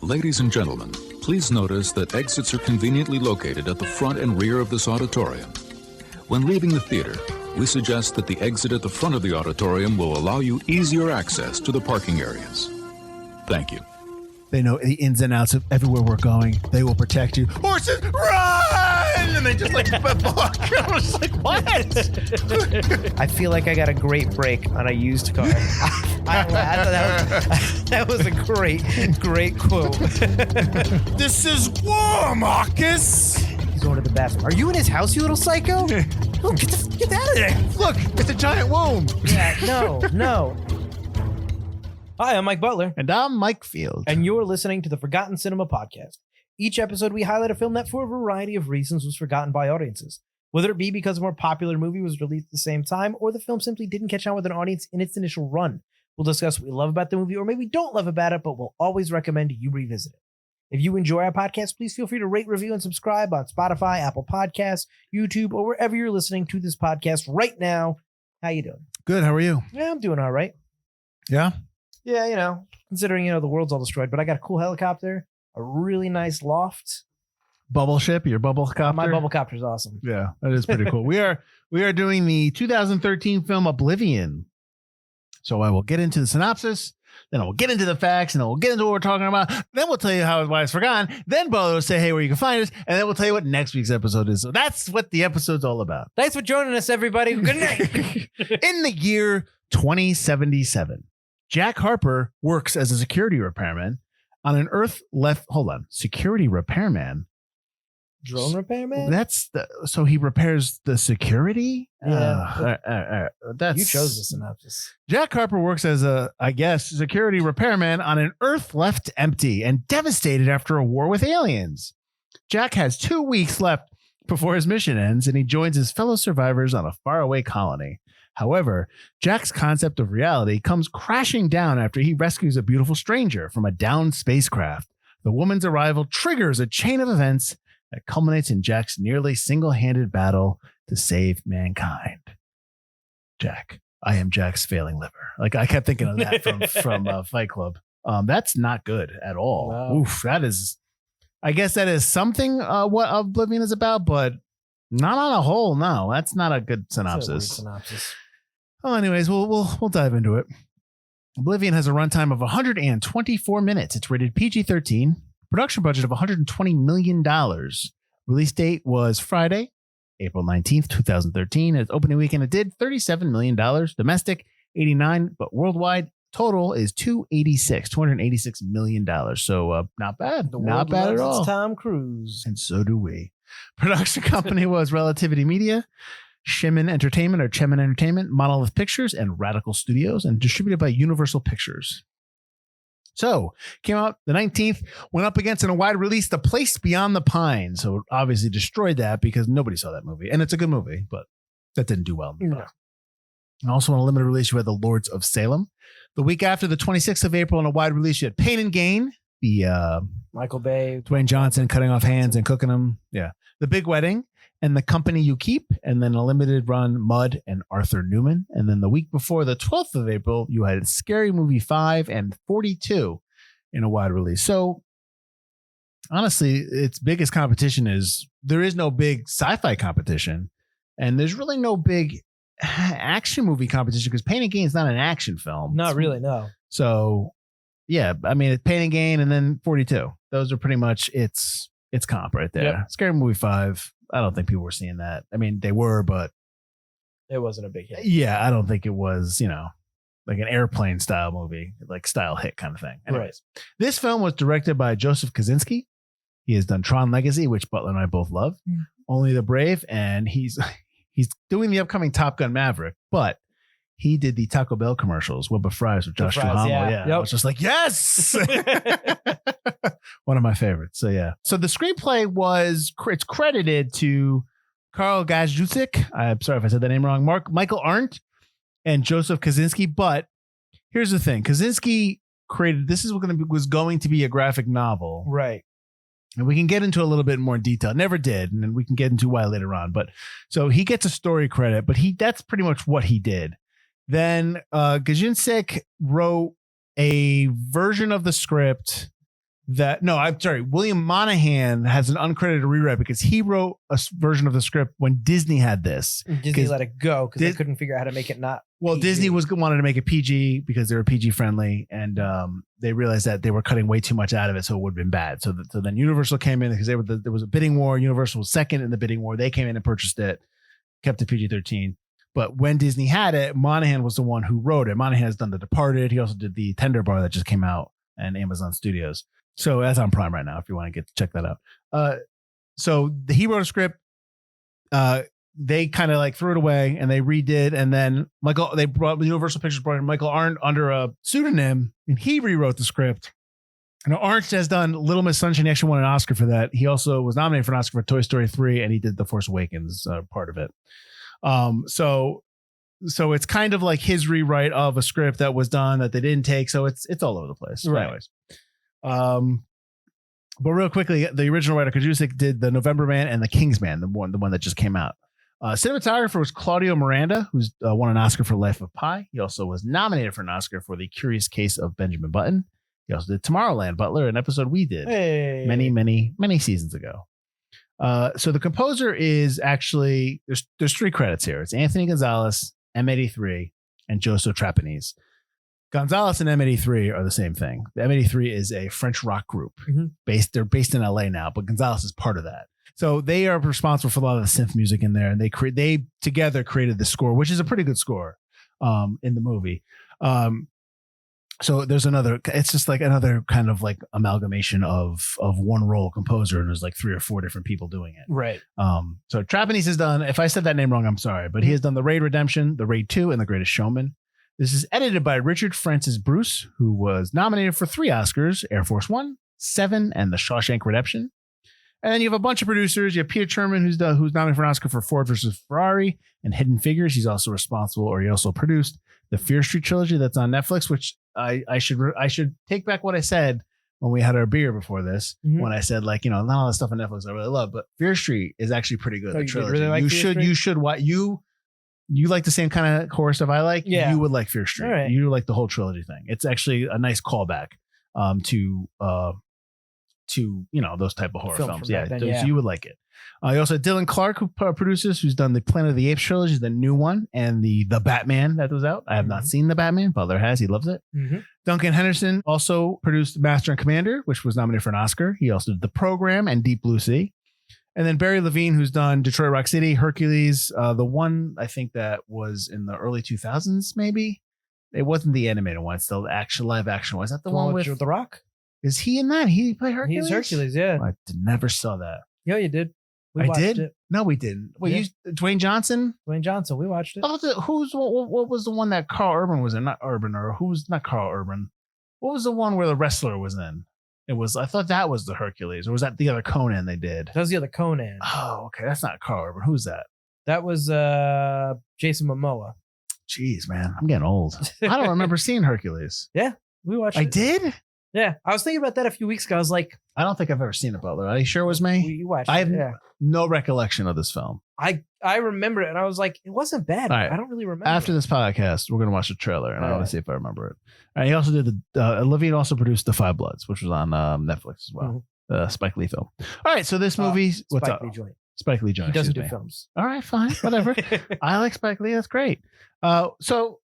Ladies and gentlemen, please notice that exits are conveniently located at the front and rear of this auditorium. When leaving the theater, we suggest that the exit at the front of the auditorium will allow you easier access to the parking areas. Thank you. They know the ins and outs of everywhere we're going. They will protect you. Horses, run! And they just like, fuck. I was like, what? I feel like I got a great break on a used car. I thought that was a great quote. This is war, Marcus. He's going to the bathroom. Are you in his house, you little psycho? Look, get out of there. Look, it's a giant womb. Yeah, no. Hi, I'm Mike Butler. And I'm Mike Field. And you're listening to the Forgotten Cinema Podcast. Each episode, we highlight a film that, for a variety of reasons, was forgotten by audiences. Whether it be because a more popular movie was released at the same time, or the film simply didn't catch on with an audience in its initial run. We'll discuss what we love about the movie, or maybe don't love about it, but we'll always recommend you revisit it. If you enjoy our podcast, please feel free to rate, review, and subscribe on Spotify, Apple Podcasts, YouTube, or wherever you're listening to this podcast right now. How you doing? Good. How are you? Yeah, I'm doing all right. Yeah? Yeah, considering, the world's all destroyed, but I got a cool helicopter, a really nice loft. Bubble ship, your bubble copter? My bubble copter's awesome. Yeah, that is pretty cool. We are doing the 2013 film Oblivion. So I will get into the synopsis, then I will get into the facts, and then we'll get into what we're talking about. Then we'll tell you why it's forgotten. Then Bo will say, hey, where you can find us, and then we'll tell you what next week's episode is. So that's what the episode's all about. Thanks for joining us, everybody. Good night. In the year 2077, Jack Harper works as a security repairman on an security repairman? Drone repairman? So he repairs the security? Yeah. You chose the synopsis. Jack Harper works as security repairman on an Earth left empty and devastated after a war with aliens. Jack has 2 weeks left before his mission ends, and he joins his fellow survivors on a faraway colony. However, Jack's concept of reality comes crashing down after he rescues a beautiful stranger from a downed spacecraft. The woman's arrival triggers a chain of events that culminates in Jack's nearly single-handed battle to save mankind. Jack, I am Jack's failing liver. Like, I kept thinking of that from Fight Club. That's not good at all. No. Oof, I guess that is something what Oblivion is about, but not on a whole. No, that's not a good synopsis. Well, anyways, we'll dive into it. Oblivion has a runtime of 124 minutes. It's rated PG-13. Production budget of $120 million. Release date was Friday, April 19th, 2013. Its opening weekend, it did $37 million. Domestic, $89, but worldwide total is $286 million. So not bad. Not bad at all. It's Tom Cruise. And so do we. Production company was Relativity Media, Chemin Entertainment, Monolith Pictures, and Radical Studios, and distributed by Universal Pictures. So, came out the 19th, went up against in a wide release, The Place Beyond the Pines. So, it obviously destroyed that because nobody saw that movie. And it's a good movie, but that didn't do well. No. And also on a limited release, you had The Lords of Salem. The week after, the 26th of April, on a wide release, you had Pain and Gain, the Michael Bay, Dwayne Johnson cutting off hands and cooking them. Yeah. The Big Wedding and The Company You Keep, and then a limited run, Mud and Arthur Newman. And then the week before, the 12th of April, you had Scary Movie 5 and 42 in a wide release. So honestly, its biggest competition there is no big sci-fi competition, and there's really no big action movie competition because Pain and Gain is not an action film. Not really, no. So yeah, I mean, it's Pain and Gain and then 42. Those are pretty much its comp right there. Yep. Scary Movie 5. I don't think people were seeing that. I mean, they were, but it wasn't a big hit. Yeah, I don't think it was, like an airplane style movie, like style hit kind of thing. Anyways, right. This film was directed by Joseph Kosinski. He has done Tron Legacy, which Butler and I both love. Mm. Only the Brave, and he's doing the upcoming Top Gun Maverick, but he did the Taco Bell commercials, Web of Fries with Josh Duhamel. Yeah. Yep. I was just like, yes! One of my favorites. So, yeah. So the screenplay it's credited to Karl Gajducic. I'm sorry if I said that name wrong. Michael Arndt and Joseph Kosinski. But here's the thing. Kosinski created, this was going to be a graphic novel. Right. And we can get into a little bit more detail. Never did. And then we can get into why later on. But so he gets a story credit, but that's pretty much what he did. Then Gajducic wrote a version of the script I'm sorry. William Monahan has an uncredited rewrite because he wrote a version of the script when Disney had this. Disney let it go because they couldn't figure out how to make it not. Well, PG. Disney wanted to make it PG because they were PG friendly, and they realized that they were cutting way too much out of it, so it would have been bad. So then Universal came in because there was a bidding war. Universal was second in the bidding war. They came in and purchased it, kept it PG-13. But when Disney had it, Monahan was the one who wrote it. Monahan has done The Departed. He also did the Tender Bar that just came out and Amazon Studios. So that's on Prime right now if you want to check that out. So he wrote a script. They kind of like threw it away and they redid. And then Universal Pictures brought in Michael Arndt under a pseudonym and he rewrote the script. And Arndt has done Little Miss Sunshine. He actually won an Oscar for that. He also was nominated for an Oscar for Toy Story 3 and he did The Force Awakens part of it. So it's kind of like his rewrite of a script that was done that they didn't take. So it's all over the place. Right. Anyways. But real quickly, the original writer Kajusik did The November Man and The King's Man, the one that just came out. Cinematographer was Claudio Miranda, who's won an Oscar for Life of Pi. He also was nominated for an Oscar for The Curious Case of Benjamin Button. He also did Tomorrowland, Butler, an episode we did many seasons ago. So the composer is actually there's 3 credits here. It's Anthony Gonzalez, M83, and Joseph Trapanese. Gonzalez and M83 are the same thing. The M83 is a French rock group. They're based in LA now, but Gonzalez is part of that. So they are responsible for a lot of the synth music in there, and they together created the score, which is a pretty good score in the movie. So there's it's just like another kind of like amalgamation of one role composer, and there's like 3 or 4 different people doing it. Right. So Trapanese has done, if I said that name wrong, I'm sorry, but he has done The Raid Redemption, The Raid 2, and The Greatest Showman. This is edited by Richard Francis Bruce, who was nominated for 3 Oscars, Air Force One, 7, and The Shawshank Redemption. And then you have a bunch of producers. You have Peter Cherman, who's nominated for an Oscar for Ford versus Ferrari and Hidden Figures. He also produced the Fear Street trilogy that's on Netflix, which I should take back what I said when we had our beer before this, when I said, like, not all the stuff on Netflix I really love, but Fear Street is actually pretty good. The trilogy. Really like you should watch. You like the same kind of horror stuff I like. Yeah. You would like Fear Street. Right. You like the whole trilogy thing. It's actually a nice callback to those type of horror films. Yeah, so you would like it. You also had Dylan Clark, who produces, who's done the Planet of the Apes trilogy, the new one, and the Batman that was out. I have not seen the Batman. Butler has. He loves it. Duncan Henderson also produced Master and Commander, which was nominated for an Oscar. He also did The Program and Deep Blue Sea. And then Barry Levine, who's done Detroit Rock City, Hercules, the one I think that was in the early 2000s, maybe. It wasn't the animated one. It's the live action one. Is that the one with The Rock? Is he in that? He played Hercules? He's Hercules, yeah. I never saw that. Yeah, you did. I did? It. No, we didn't. Wait, Dwayne Johnson? Dwayne Johnson, we watched it. What was the one that Carl Urban was in? Not Urban, or who's not Carl Urban? What was the one where the wrestler was in? I thought that was the Hercules, or was that the other Conan they did? That was the other Conan. Oh, okay. That's not Carl Urban. Who's that? That was Jason Momoa. Jeez, man. I'm getting old. I don't remember seeing Hercules. Yeah, we watched it. I did? Yeah. I was thinking about that a few weeks ago. I was like, I don't think I've ever seen it, Butler. Are you sure it was me? You watched I have it, no recollection of this film. I remember it, and I was like, it wasn't bad. Right. I don't really remember. After this podcast, we're going to watch the trailer, and I want to see if I remember it. All right, he also did Levine also produced The Five Bloods, which was on Netflix as well. Spike Lee film. All right, so this movie, what's up? Spike Lee joint. He doesn't do films. All right, fine, whatever. I like Spike Lee. That's great. So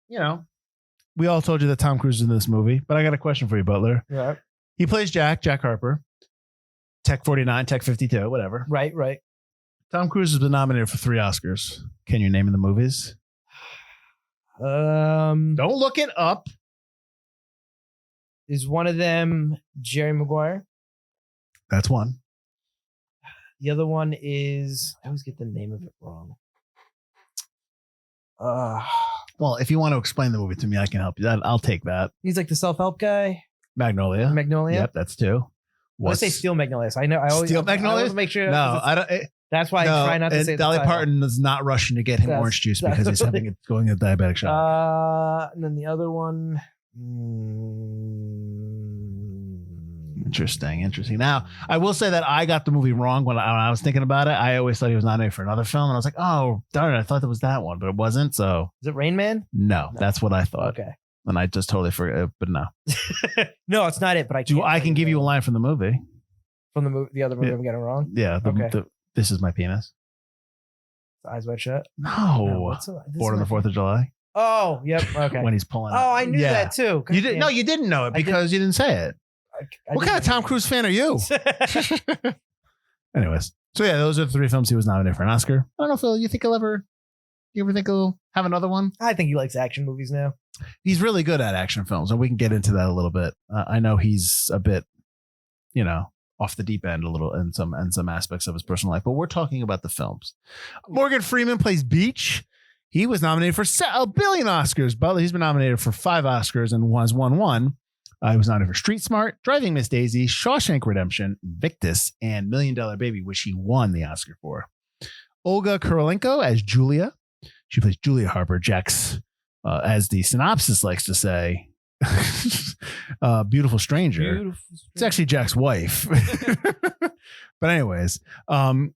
we all told you that Tom Cruise is in this movie, but I got a question for you, Butler. Yeah. He plays Jack Harper, Tech 49, Tech 52, whatever. Right. Tom Cruise has been nominated for 3 Oscars. Can you name the movies? Don't look it up. Is one of them Jerry Maguire? That's one. The other one is, I always get the name of it wrong. Well, if you want to explain the movie to me, I can help you. I'll take that. He's like the self-help guy. Magnolia. Yep, that's 2. Let's say Steel Magnolias. I know. I always Steel Magnolias. I always make sure. No, I don't. That's why I try not to say. Dolly Parton is not rushing to get him orange juice because he's going a diabetic shot. And then the other one. Interesting. Now, I will say that I got the movie wrong when I was thinking about it. I always thought he was nominated for another film, and I was like, "Oh, darn it! I thought that was that one, but it wasn't." So, is it Rain Man? No, that's what I thought. Okay. and I just totally forget. But no, No, it's not it. But I can give you a line from the movie. From the movie, the other movie I'm getting wrong. Yeah. This is my penis. Eyes Wide Shut. No. Born on the 4th of July. Oh, yep. Okay. When he's pulling. Oh, I knew that too. You didn't? No, you didn't know it because you didn't say it. What kind of Tom Cruise fan are you? Anyways, so yeah, those are the 3 films he was nominated for an Oscar. I don't know, Phil. You ever think he'll have another one? I think he likes action movies now. He's really good at action films, and we can get into that a little bit. I know he's a bit, off the deep end a little in some aspects of his personal life, but we're talking about the films. Morgan Freeman plays Beach. He was nominated for a billion Oscars. Butler, he's been nominated for 5 Oscars and has won 1. He was nominated for Street Smart, Driving Miss Daisy, Shawshank Redemption, Victus, and $1 Million Baby, which he won the Oscar for. Olga Kurilenko as Julia. She plays Julia Harper, Jack's, as the synopsis likes to say, beautiful stranger. It's actually Jack's wife. But anyways,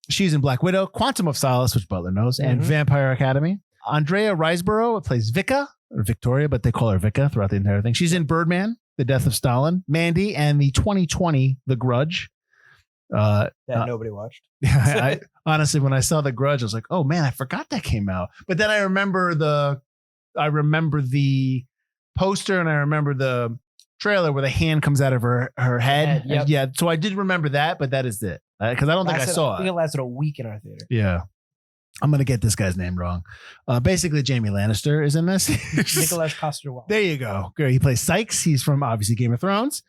she's in Black Widow, Quantum of Solace, which Butler knows, and Vampire Academy. Andrea Riseborough plays Vika, or Victoria, but they call her Vika throughout the entire thing. She's in Birdman, The Death of Stalin, Mandy, and the 2020 The Grudge. That nobody watched. I honestly, when I saw The Grudge, I was like, oh man, I forgot that came out. But then I remember the poster, and I remember the trailer where the hand comes out of her head. Yep. Yeah, so I did remember that, but that is it. Because I don't think I saw it. I think it lasted a week in our theater. Yeah. I'm going to get this guy's name wrong. Basically, Jamie Lannister is in this. Nicholas Coster-Waldau. There you go. He plays Sykes. He's from, obviously, Game of Thrones.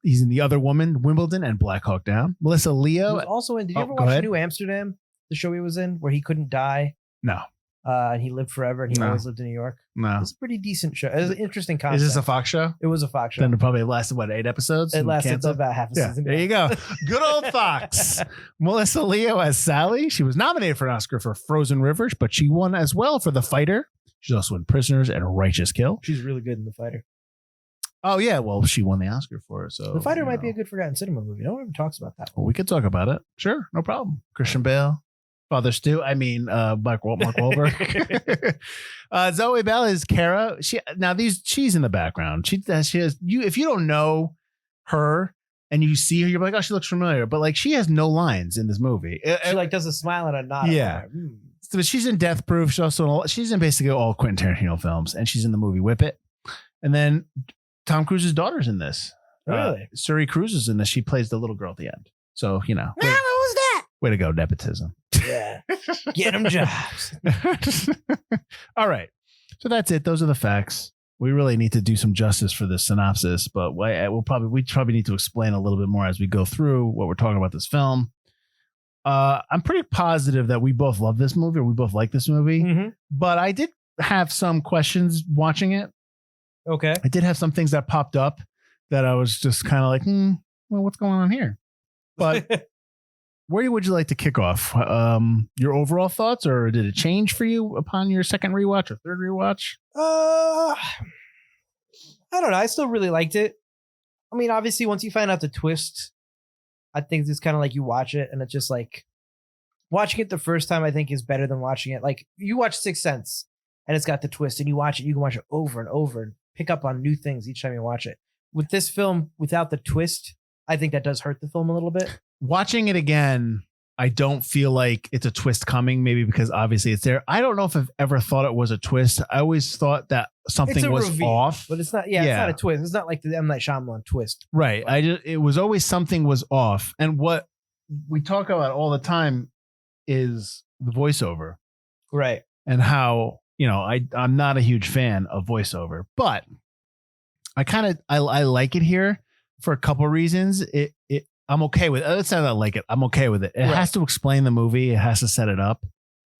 He's in The Other Woman, Wimbledon, and Black Hawk Down. Melissa Leo. He was also in, did you ever watch New Amsterdam? The show he was in where he couldn't die? No. And he lived forever, and he always lived in New York. No. It's a pretty decent show. It was an interesting concept. Is this a Fox show? It was a Fox show. Then it probably lasted, 8 episodes? It lasted about half a season. There you go. Good old Fox. Melissa Leo as Sally. She was nominated for an Oscar for Frozen Rivers, but she won as well for The Fighter. She's also in Prisoners and A Righteous Kill. She's really good in The Fighter. Oh, yeah. Well, she won the Oscar for it. So The Fighter might be a good forgotten cinema movie. No one ever talks about that. Well, we could talk about it. Sure. No problem. Christian Bale. Father Stu. Mark Wahlberg. Zoe Bell is Kara. She's in the background. She has you. If you don't know her and you see her, you're like, oh, she looks familiar. But she has no lines in this movie. She does a smile and a nod. Yeah. But she's in Death Proof. She's in basically all Quentin Tarantino films, and she's in the movie Whip It. And then Tom Cruise's daughter's in this. Really? Suri Cruz is in this. She plays the little girl at the end. So what was that? Way to go, nepotism. Yeah. Get them jobs. All right. So that's it. Those are the facts. We really need to do some justice for this synopsis, but we probably need to explain a little bit more as we go through what we're talking about this film. I'm pretty positive that we both love this movie, or we both like this movie, but I did have some questions watching it. Okay. I did have some things that popped up that I was just kind of like, well, what's going on here? But where would you like to kick off? Your overall thoughts, or did it change for you upon your second rewatch or third rewatch? I don't know. I still really liked it. I mean, obviously, once you find out the twist, I think it's kind of like you watch it and it's just like watching it the first time, I think, is better than watching it. Like you watch Sixth Sense and it's got the twist, and you can watch it over and over and pick up on new things each time you watch it. With this film, without the twist, I think that does hurt the film a little bit. Watching it again, I don't feel like it's a twist coming, maybe because obviously it's there. I don't know if I've ever thought it was a twist. I always thought that something was reveal, off. But it's not, it's not a twist. It's not like the M. Night Shyamalan twist. Right. It was always something was off. And what we talk about all the time is the voiceover. Right. And how, I'm not a huge fan of voiceover, but I like it here for a couple of reasons. I'm okay with it. It's not that I like it. I'm okay with it. It has to explain the movie. It has to set it up.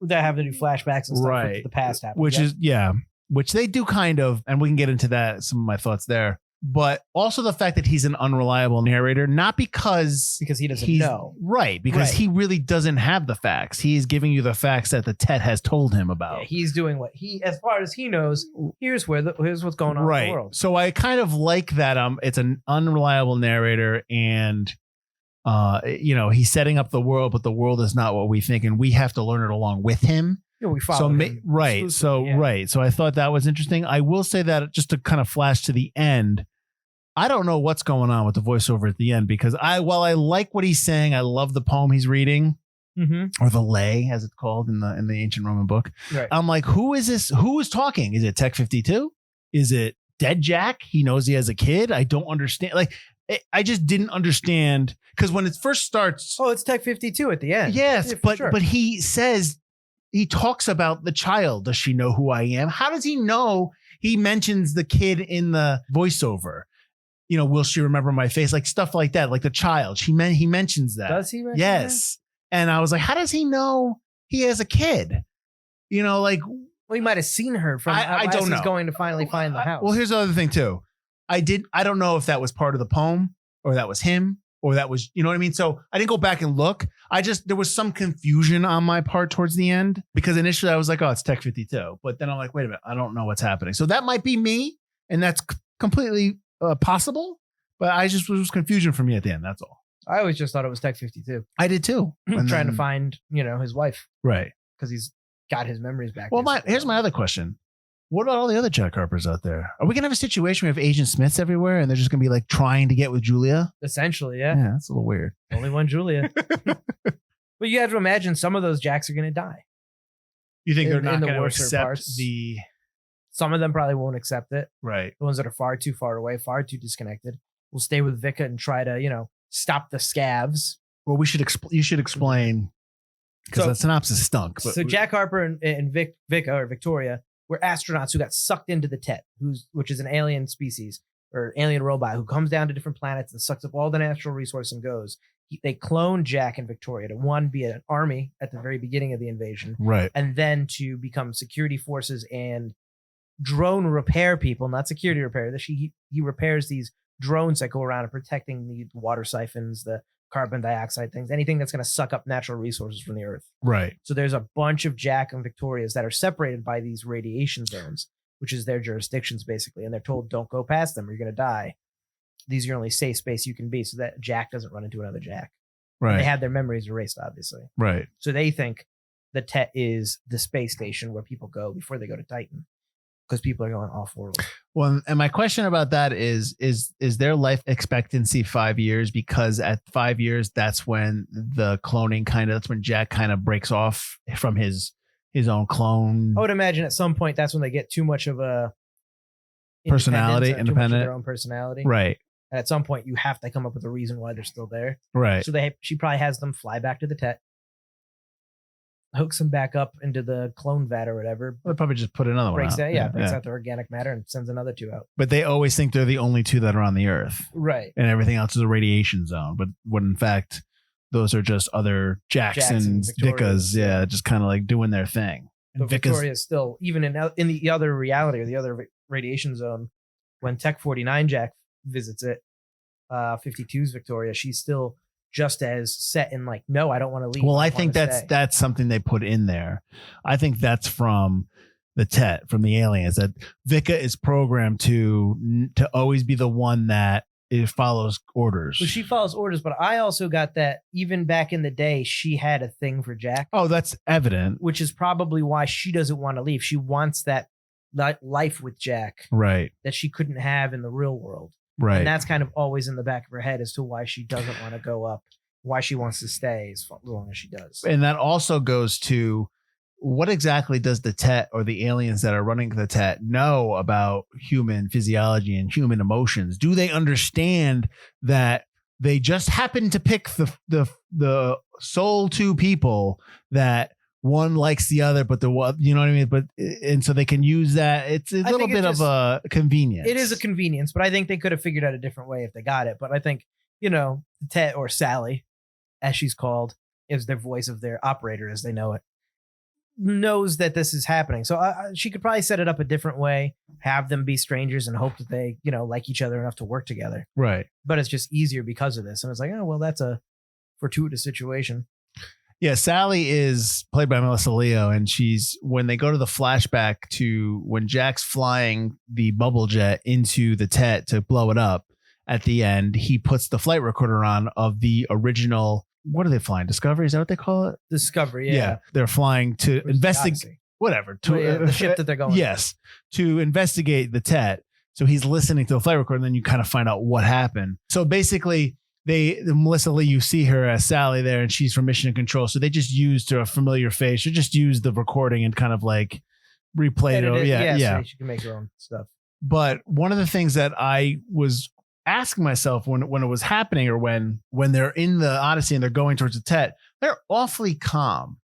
They have to do flashbacks and stuff right. The past happened. Which they do kind of, and we can get into that, some of my thoughts there. But also the fact that he's an unreliable narrator, not because he doesn't know. Right, because he really doesn't have the facts. He's giving you the facts that the Tet has told him about. Yeah, he's doing what as far as he knows, here's what's going on in the world. So I kind of like that it's an unreliable narrator, and he's setting up the world, but the world is not what we think, and we have to learn it along with him. we follow him right. So yeah. right. So I thought that was interesting. I will say that just to kind of flash to the end, I don't know what's going on with the voiceover at the end, because while I like what he's saying, I love the poem he's reading, or the lay, as it's called in the ancient Roman book. Right. I'm like, who is this? Who is talking? Is it Tech 52? Is it dead Jack? He knows he has a kid. I don't understand. Like, I just didn't understand, because when it first starts, it's Tech 52 at the end. Yes, yeah, but he says, he talks about the child. Does she know who I am? How does he know? He mentions the kid in the voiceover. Will she remember my face? Like stuff like that, like the child. He mentions that. Does he? Yes. That? And I was like, how does he know he has a kid? Like, well, he might have seen her from. I don't know. He's going to finally find the house. Well, here's the other thing too. I don't know if that was part of the poem, or that was him, or that was, you know what I mean? So I didn't go back and look. There was some confusion on my part towards the end, because initially I was like, oh, it's Tech 52. But then I'm like, wait a minute, I don't know what's happening. So that might be me. And that's completely possible. But I just was confusion for me at the end. That's all. I always just thought it was Tech 52. I did too. Trying to find, his wife. Right. Because he's got his memories back. Well, here's my other question. What about all the other Jack Harpers out there? Are we going to have a situation where we have Agent Smiths everywhere and they're just going to be like trying to get with Julia? Essentially, yeah. Yeah, that's a little weird. Only one Julia. But you have to imagine some of those Jacks are going to die. You think they're not going to accept the... Some of them probably won't accept it. Right. The ones that are far too far away, far too disconnected, will stay with Vika and try to, stop the scavs. Well, you should explain, because that synopsis stunk. But so Jack Harper and Vika or Victoria were astronauts who got sucked into the Tet, which is an alien species or alien robot who comes down to different planets and sucks up all the natural resource and goes. They cloned Jack and Victoria to be an army at the very beginning of the invasion, right, and then to become security forces and drone repair people, not security repair. He repairs these drones that go around and protecting the water siphons, the carbon dioxide things, anything that's going to suck up natural resources from the earth. Right. So there's a bunch of Jack and Victorias that are separated by these radiation zones, which is their jurisdictions basically. And they're told, don't go past them or you're going to die. These are your only safe space you can be, so that Jack doesn't run into another Jack. Right. And they have their memories erased, obviously. Right. So they think the Tet is the space station where people go before they go to Titan, because people are going off world. Well, and my question about that is their life expectancy 5 years? Because at 5 years, that's when the cloning that's when Jack kind of breaks off from his own clone. I would imagine at some point that's when they get too much of a personality, too much of their own personality. Right. And at some point you have to come up with a reason why they're still there. Right. So she probably has them fly back to the Tet, hooks them back up into the clone vat or whatever. They'll probably just put another breaks one out. Breaks out the organic matter and sends another two out. But they always think they're the only two that are on the Earth. Right. And everything else is a radiation zone. But when in fact, those are just other Jacks and Vickas. Yeah, just kind of like doing their thing. But Victoria is still, even in the other reality or the other radiation zone, when Tech 49 Jack visits it, 52's Victoria, she's still just as set in like, no, I don't want to leave. Well, I think that's something they put in there. I think that's from the Tet, from the aliens, that Vika is programmed to always be the one that follows orders. Well, she follows orders, but I also got that even back in the day, she had a thing for Jack. Oh, that's evident. Which is probably why she doesn't want to leave. She wants that life with Jack, right, that she couldn't have in the real world. Right. And that's kind of always in the back of her head as to why she doesn't want to go up, why she wants to stay as long as she does. And that also goes to what exactly does the Tet or the aliens that are running the Tet know about human physiology and human emotions? Do they understand that they just happen to pick the sole two people that one likes the other, but you know what I mean? But and so they can use that. It's a little bit of a convenience. It is a convenience, but I think they could have figured out a different way if they got it. But I think, Tet, or Sally, as she's called, is their voice of their operator as they know it, knows that this is happening. So she could probably set it up a different way, have them be strangers and hope that they, like each other enough to work together. Right. But it's just easier because of this. And it's like, oh, well, that's a fortuitous situation. Yeah, Sally is played by Melissa Leo, and when they go to the flashback to when Jack's flying the bubble jet into the Tet to blow it up, at the end, he puts the flight recorder on of the original what are they flying? Discovery? Is that what they call it? Discovery. Yeah. They're flying to investigate whatever. The ship that they're going. Yes. To investigate the Tet. So he's listening to the flight recorder, and then you kind of find out what happened. So basically, Melissa Lee, you see her as Sally there, and she's from Mission Control. So they just used a familiar face, or just used the recording and kind of like replayed it. Yeah. So she can make her own stuff. But one of the things that I was asking myself when it was happening, or when they're in the Odyssey and they're going towards the Tet, they're awfully calm.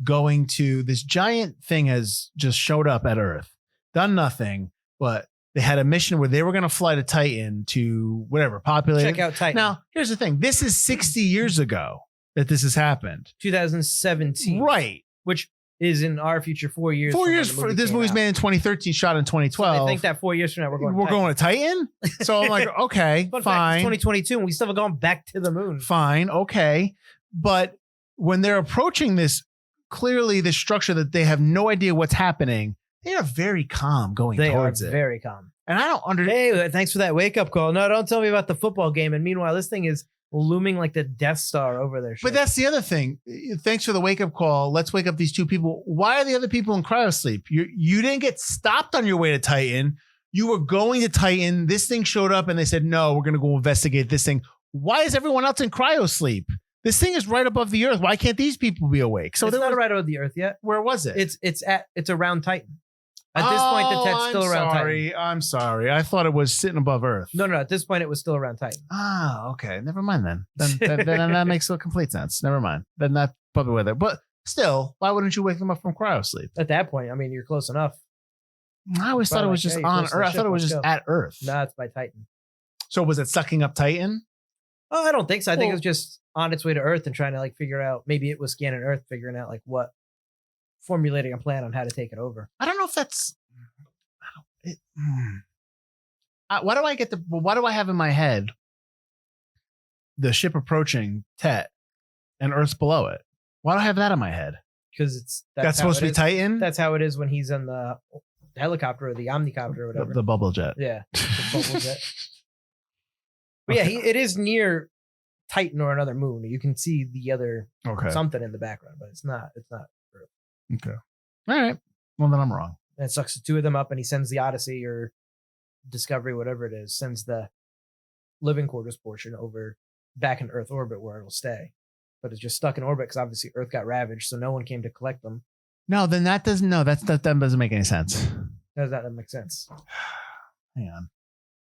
Going to this giant thing has just showed up at Earth, done nothing, but they had a mission where they were going to fly to Titan to whatever populate. Check out Titan. Now, here's the thing. This is 60 years ago that this has happened. 2017. Right. Which is in our future 4 years. 4 years. This movie's made in 2013, shot in 2012. So I think that 4 years from now we're going to Titan. So I'm like, okay, fine. 2022 and we still have gone back to the moon. Fine. Okay. But when they're approaching this, clearly the structure that they have no idea what's happening, they are very calm going towards it. They are very calm. And I don't understand. Hey, thanks for that wake-up call. No, don't tell me about the football game. And meanwhile, this thing is looming like the Death Star over their ship. But that's the other thing. Thanks for the wake-up call. Let's wake up these two people. Why are the other people in cryosleep? You didn't get stopped on your way to Titan. You were going to Titan. This thing showed up and they said, no, we're going to go investigate this thing. Why is everyone else in cryosleep? This thing is right above the Earth. Why can't these people be awake? So it's not right above the Earth yet. Where was it? It's around Titan. At this point, the Tet's still around Titan. I'm sorry. I thought it was sitting above Earth. No. At this point, it was still around Titan. Ah, okay. Never mind then. Then that makes a complete sense. Never mind. Then that's probably where they're. But still, why wouldn't you wake them up from cryosleep? At that point, I mean, you're close enough. I always thought it was just on Earth. I thought it was just at Earth. No, it's by Titan. So was it sucking up Titan? Oh, I don't think so. I think it was just on its way to Earth and trying to like figure out. Maybe it was scanning Earth, figuring out like formulating a plan on how to take it over. I don't know if that's. Why do I have in my head the ship approaching Tet and Earth's below it? Why do I have that in my head? Because that's supposed to be Titan. That's how it is when he's in the helicopter or the omnicopter or whatever. The bubble jet. Yeah, the bubble jet. But yeah, it is near Titan or another moon. You can see the other something in the background, but it's not Earth. Okay. All right. Well, then I'm wrong. And it sucks the two of them up, and he sends the Odyssey or Discovery, whatever it is, sends the living quarters portion over back in Earth orbit where it'll stay. But it's just stuck in orbit because obviously Earth got ravaged, so no one came to collect them. No, then that doesn't. No, that doesn't make any sense. Does that make sense? Hang on.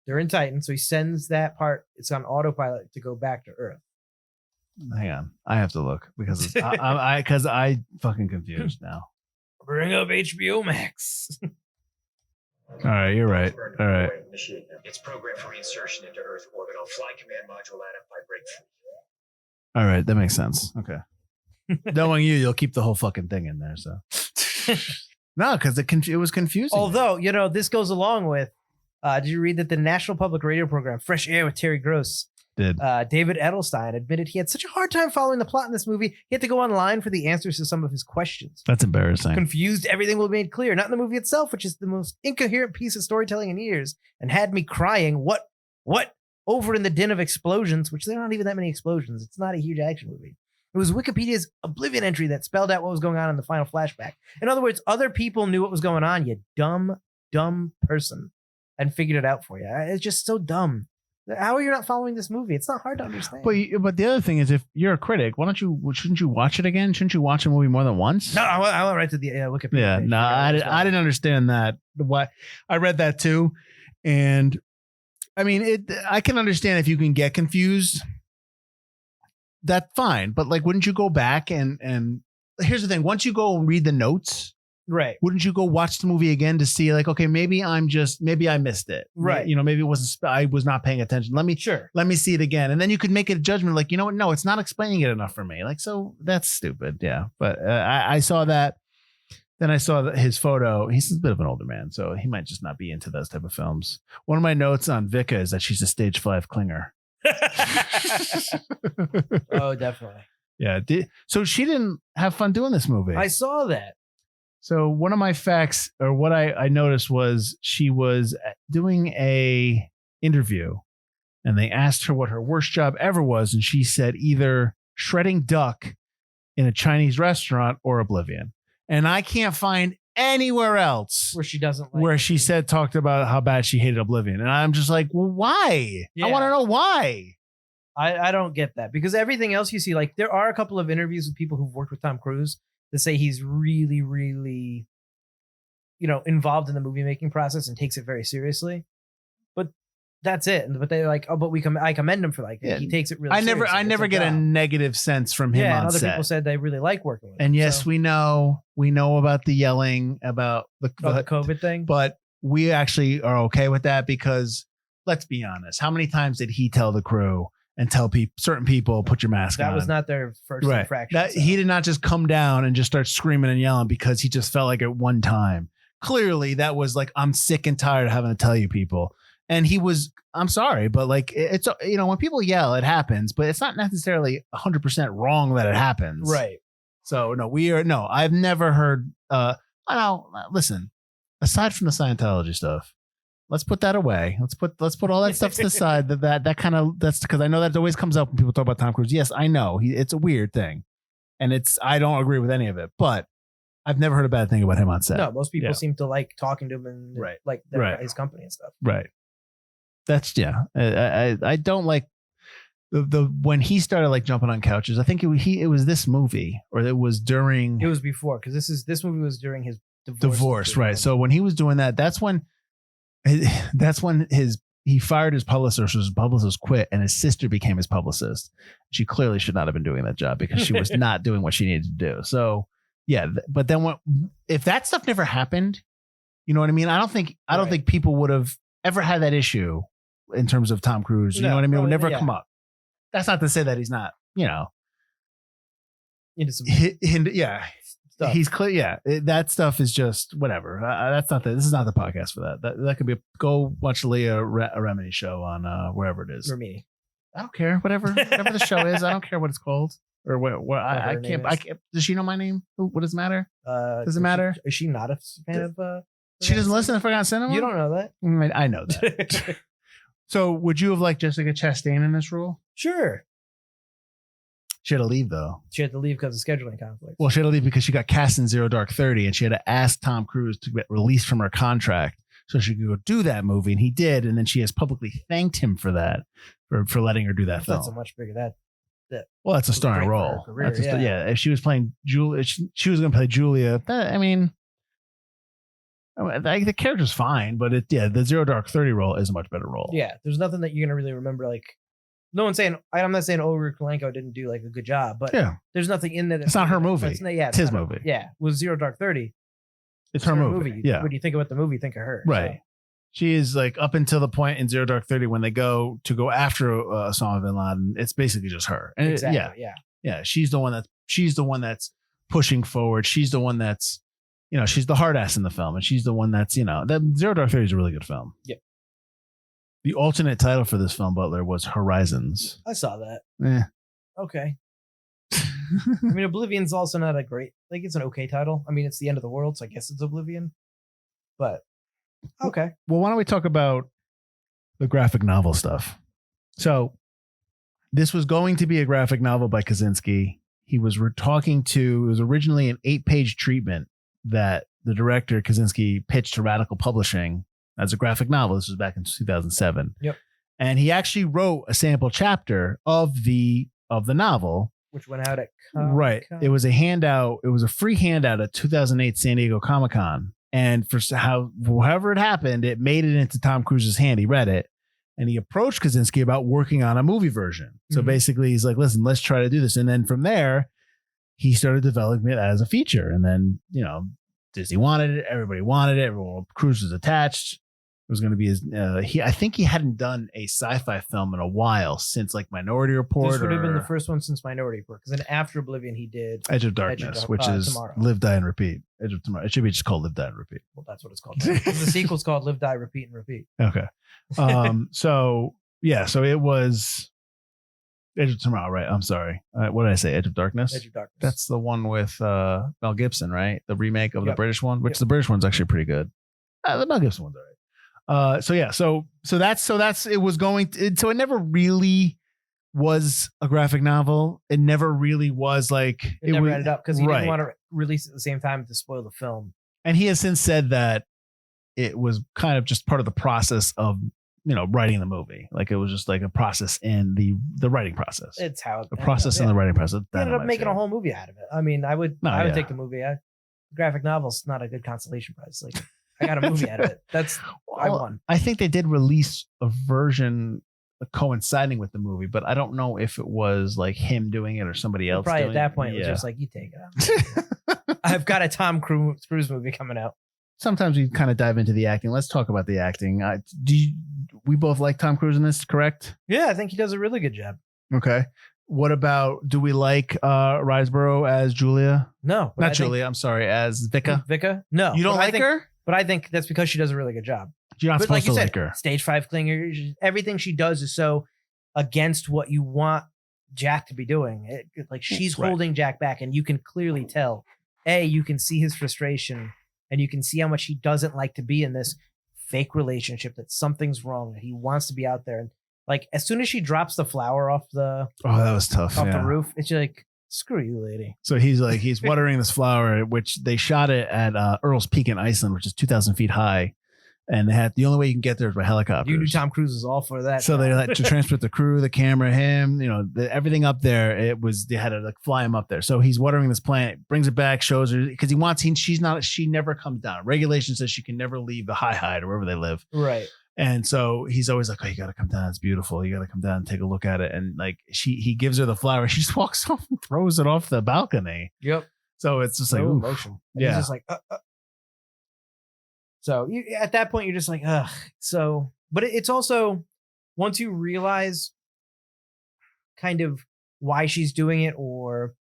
They're in Titan, so he sends that part. It's on autopilot to go back to Earth. Hang on, I have to look because I fucking confused now. Bring up HBO Max. All right, you're right. All right. It's programmed for reinsertion into Earth orbit. I'll fly command module out by breakthrough. All right, that makes sense. Okay. Knowing you'll keep the whole fucking thing in there. So no, because it was confusing. Although this goes along with. Did you read that the National Public Radio program Fresh Air with Terry Gross? Did David Edelstein admitted he had such a hard time following the plot in this movie, he had to go online for the answers to some of his questions. That's embarrassing. Confused, everything will be made clear. Not in the movie itself, which is the most incoherent piece of storytelling in years, and had me crying. What? Over in the din of explosions, which there aren't even that many explosions. It's not a huge action movie. It was Wikipedia's Oblivion entry that spelled out what was going on in the final flashback. In other words, other people knew what was going on, you dumb person, and figured it out for you. It's just so dumb. How are you not following this movie? It's not hard to understand. But the other thing is, if you're a critic, shouldn't you watch it again? Shouldn't you watch a movie more than once? No, I went right to the Wikipedia. Yeah, page. no, I didn't understand that. Why I read that too, and I mean, I can understand if you can get confused. That's fine, but like, wouldn't you go back and here's the thing: once you go and read the notes. Right. Wouldn't you go watch the movie again to see like, okay, maybe I missed it. Right. Maybe I was not paying attention. Let me see it again. And then you could make a judgment like, you know what? No, it's not explaining it enough for me. Like, so that's stupid. Yeah. But I saw that. Then I saw his photo. He's a bit of an older man, so he might just not be into those type of films. One of my notes on Vika is that she's a stage 5 clinger. Oh, definitely. Yeah. So she didn't have fun doing this movie. I saw that. So one of my facts, or what I noticed, was she was doing a interview and they asked her what her worst job ever was. And she said either shredding duck in a Chinese restaurant or Oblivion. And I can't find anywhere else where she doesn't like where she talked about how bad she hated Oblivion. And I'm just like, well, why? I want to know why. I don't get that, because everything else you see, like there are a couple of interviews with people who've worked with Tom Cruise that say he's really, really, involved in the movie making process and takes it very seriously. But that's it. But they're like, oh, but I commend him for he takes it really seriously. I never get a negative sense from him on and other set. people said they really like working with him. And yes, we know about the yelling about the COVID thing, but we actually are okay with that because let's be honest, how many times did he tell the crew and tell certain people, put your mask on? That was not their first infraction. He did not just come down and just start screaming and yelling because he just felt like at one time. Clearly, that was like, I'm sick and tired of having to tell you people. And he was, I'm sorry, but like, it's, when people yell, it happens, but it's not necessarily 100% wrong that it happens. Right. So I've never heard, listen, aside from the Scientology stuff, let's put that away. Let's put all that stuff to the side. That's because I know that always comes up when people talk about Tom Cruise. Yes, I know it's a weird thing, and I don't agree with any of it. But I've never heard a bad thing about him on set. No, most people seem to like talking to him and like his company and stuff. Right. That's I don't like the when he started like jumping on couches. I think it was this movie, or it was during. It was before, because this movie was during his divorce. Right. So when he was doing that, that's when he fired his publicist. His publicist quit, and his sister became his publicist. She clearly should not have been doing that job because she was not doing what she needed to do. So yeah, but then if that stuff never happened, you know what I mean? I don't think people would have ever had that issue in terms of Tom Cruise. You know what I mean? It would never come up. That's not to say that he's not, into some stuff. He's clear. Yeah. That stuff is just whatever. This is not the podcast for that. That could be go watch Leah Remini show on wherever it is. Remini. I don't care. Whatever the show is. I don't care what it's called or what I can't. Does she know my name? What does it matter? Does it matter? Is she not a fan of? She doesn't listen to Forgotten Cinema? You don't know that. I know that. So would you have liked Jessica Chastain in this role? Sure. She had to leave, though. She had to leave because of scheduling conflicts. Well, she had to leave because she got cast in Zero Dark 30, and she had to ask Tom Cruise to get released from her contract so she could go do that movie, and he did, and then she has publicly thanked him for that, for letting her do that film. That's a much bigger Well, that's a starring role. Career, if she was playing Julia, she was going to play Julia. The character's fine, but the Zero Dark 30 role is a much better role. Yeah, there's nothing that you're gonna really remember. Like, no one's saying, I'm not saying Olga Kurilenko didn't do like a good job, but there's nothing in there. It's not her movie. It's his movie. Yeah, with Zero Dark 30, it's her movie. Yeah. When you think about the movie, think of her. Right. So. She is like up until the point in Zero Dark 30 when they go after Osama bin Laden. It's basically just her. And exactly. Yeah. She's the one that's pushing forward. She's the one that's. She's the hard ass in the film, and she's the one that's, that Zero Dark 30 is a really good film. Yep. The alternate title for this film, Butler, was Horizons. I saw that. Okay. I mean, Oblivion's also not a great, it's an okay title. I mean, it's the end of the world, so I guess it's Oblivion. But, okay. Well, why don't we talk about the graphic novel stuff? So, this was going to be a graphic novel by Kaczynski. It was originally an 8-page treatment that the director Kaczynski pitched to Radical Publishing as a graphic novel. This was back in 2007. Yep. And he actually wrote a sample chapter of the novel, which went out at right. It was a handout. It was a free handout at 2008 San Diego Comic-Con. And for however it happened, it made it into Tom Cruise's hand. He read it and he approached Kaczynski about working on a movie version. So basically he's like, listen, let's try to do this. And then from there, he started developing it as a feature. And then, Disney wanted it. Everybody wanted it. Everyone, Cruise was attached. It was going to be his, I think he hadn't done a sci-fi film in a while since like Minority Report. This would have been the first one since Minority Report. Because then after Oblivion, he did Edge of Darkness, which is Tomorrow. Live, Die, and Repeat. Edge of Tomorrow. It should be just called Live, Die, and Repeat. Well, that's what it's called. The sequel's called Live, Die, Repeat, and Repeat. Okay. So it was Edge of Tomorrow, right? I'm sorry. What did I say? Edge of Darkness? Edge of Darkness. That's the one with Mel Gibson, right? The remake of the British one, which the British one's actually pretty good. The Mel Gibson one's all right. So that's it was going to, so it never really was a graphic novel. It never really was like It never was, ended up because he right. didn't want to release it at the same time to spoil the film. And he has since said that it was kind of just part of the process of, writing the movie. Like it was just like a process in the writing process. It's how The process in the writing process. They ended up making a whole movie out of it. I mean, I would take the movie. Graphic novel's not a good consolation prize. Like I got a movie out of it. I won. I think they did release a version coinciding with the movie, but I don't know if it was like him doing it or somebody else. Probably doing at that point, it was just like, you take it out. I've got a Tom Cruise movie coming out. Sometimes we kind of dive into the acting. Let's talk about the acting. We both like Tom Cruise in this, correct? Yeah, I think he does a really good job. Okay. What about, do we like Riseborough as Julia? No. Not Julia, I'm sorry, as Vika? Vika? No. You don't like her? But I think that's because she does a really good job. You're not supposed to like her. Stage 5 clinger, everything she does is so against what you want Jack to be doing. She's holding Jack back, and you can clearly tell. You can see his frustration, and you can see how much he doesn't like to be in this fake relationship, that something's wrong, that he wants to be out there. And like, as soon as she drops the flower off that was tough. the roof, it's like, screw you, lady. So he's watering this flower, which they shot it at Earl's Peak in Iceland, which is 2,000 feet high. And they had, the only way you can get there is by helicopters. You knew Tom Cruise was all for that. So they had to transport the crew, the camera, him, everything up there. They had to like fly him up there. So he's watering this plant, brings it back, shows her, because she never comes down. Regulation says she can never leave the high or wherever they live. Right. And so he's always like, oh, you got to come down. It's beautiful. You got to come down and take a look at it. And like he gives her the flower. She just walks off and throws it off the balcony. Yep. So it's just like emotion. Yeah. He's just like, So at that point, you're just like, ugh. So, but it's also, once you realize kind of why she's doing it or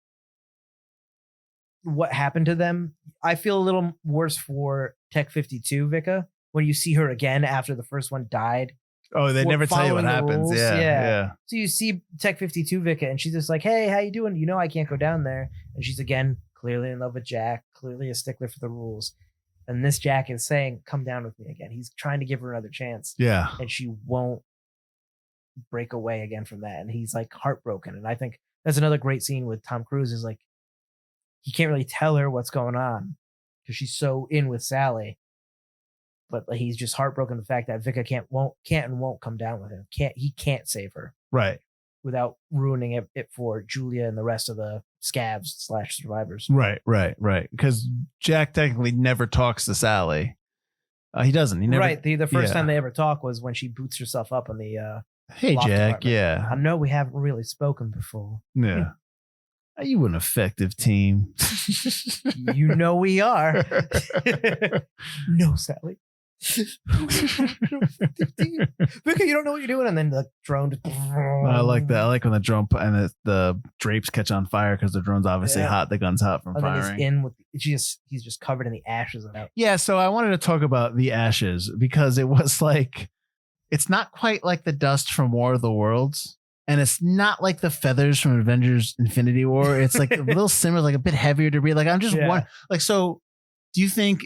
what happened to them, I feel a little worse for Tech 52 Vika when you see her again after the first one died. Oh, they never tell you what happens. Yeah. So you see Tech 52 Vika, and she's just like, hey, how you doing? I can't go down there. And she's again clearly in love with Jack, clearly a stickler for the rules. And this Jack is saying, come down with me again. He's trying to give her another chance. Yeah. And she won't break away again from that. And he's like heartbroken. And I think that's another great scene with Tom Cruise, is like, he can't really tell her what's going on because she's so in with Sally. But like, he's just heartbroken the fact that Vika can't and won't come down with him. He can't save her. Right. Without ruining it for Julia and the rest of the scavs/survivors. Right. Because Jack technically never talks to Sally. He doesn't. He never. Right. The first time they ever talk was when she boots herself up on the. Hey, Jack. Department. Yeah. I know we haven't really spoken before. Yeah. Are you an effective team? You know we are. No, Sally. Vika, you don't know what you're doing, and then the drone just... I like that. I like when the drone and the drapes catch on fire because the drone's obviously hot. The gun's hot from firing. He's just covered in the ashes of that. Yeah, so I wanted to talk about the ashes because it was like, it's not quite like the dust from War of the Worlds, and it's not like the feathers from Avengers Infinity War. It's like a little similar, like a bit heavier to breathe. Like I'm just wondering, like, so do you think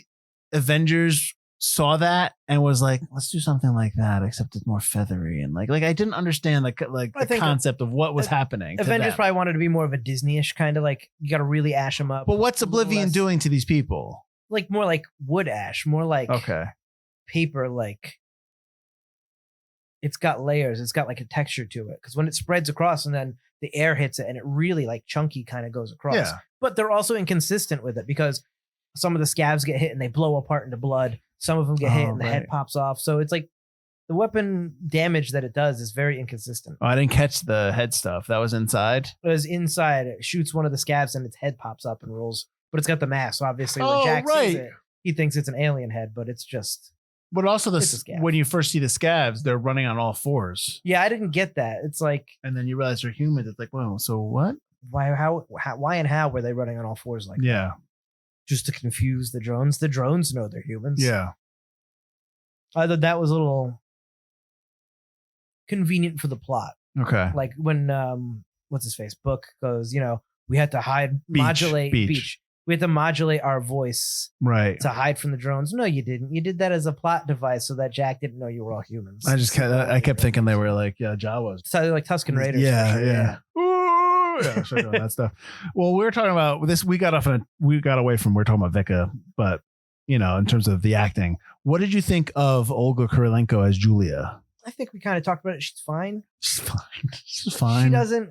Avengers saw that and was like, let's do something like that, except it's more feathery, and like I didn't understand the concept of what was happening. Avengers probably wanted to be more of a Disney-ish kind of, like, you got to really ash them up. But what's Oblivion doing to these people? Like more like wood ash, more like okay, paper. Like it's got layers. It's got like a texture to it because when it spreads across and then the air hits it and it really like chunky kind of goes across. Yeah. But they're also inconsistent with it because some of the scabs get hit and they blow apart into blood. Some of them get hit and the head pops off. So it's like the weapon damage that it does is very inconsistent. Oh, I didn't catch the head stuff. That was inside? It was inside. It shoots one of the scabs and its head pops up and rolls. But it's got the mask. So obviously when Jack sees it, he thinks it's an alien head, but it's just... But also when you first see the scabs, they're running on all fours. Yeah, I didn't get that. It's like... And then you realize they're human. It's like, whoa, so what? Why and how were they running on all fours like that? Just to confuse the drones. The drones know they're humans. Yeah. I thought that was a little convenient for the plot. Okay. Like when what's his face? Book goes, we had to modulate Beach. we have to modulate our voice Right. to hide from the drones. No, you didn't. You did that as a plot device so that Jack didn't know you were all humans. I kept thinking they were like Jawas. So like Tusken Raiders. Yeah, for sure, yeah. Ooh, yeah, start doing that stuff. Well, we were talking about this. We got away from we're talking about Vika, but in terms of the acting, what did you think of Olga Kurilenko as Julia? I think we kind of talked about it. She's fine. She's fine. She doesn't.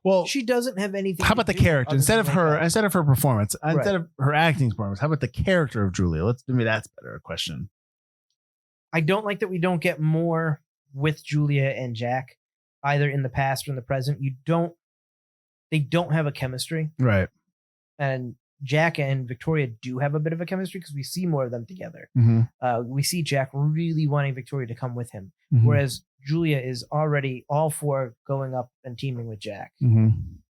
Well, she doesn't have anything. How about the character instead of her performance, Right. instead of her acting performance? How about the character of Julia? That's better a question. I don't like that we don't get more with Julia and Jack, either in the past or in the present. They don't have a chemistry, Right. and Jack and Victoria do have a bit of a chemistry because we see more of them together. Mm-hmm. We see Jack really wanting Victoria to come with him, Mm-hmm. whereas Julia is already all for going up and teaming with Jack. Mm-hmm.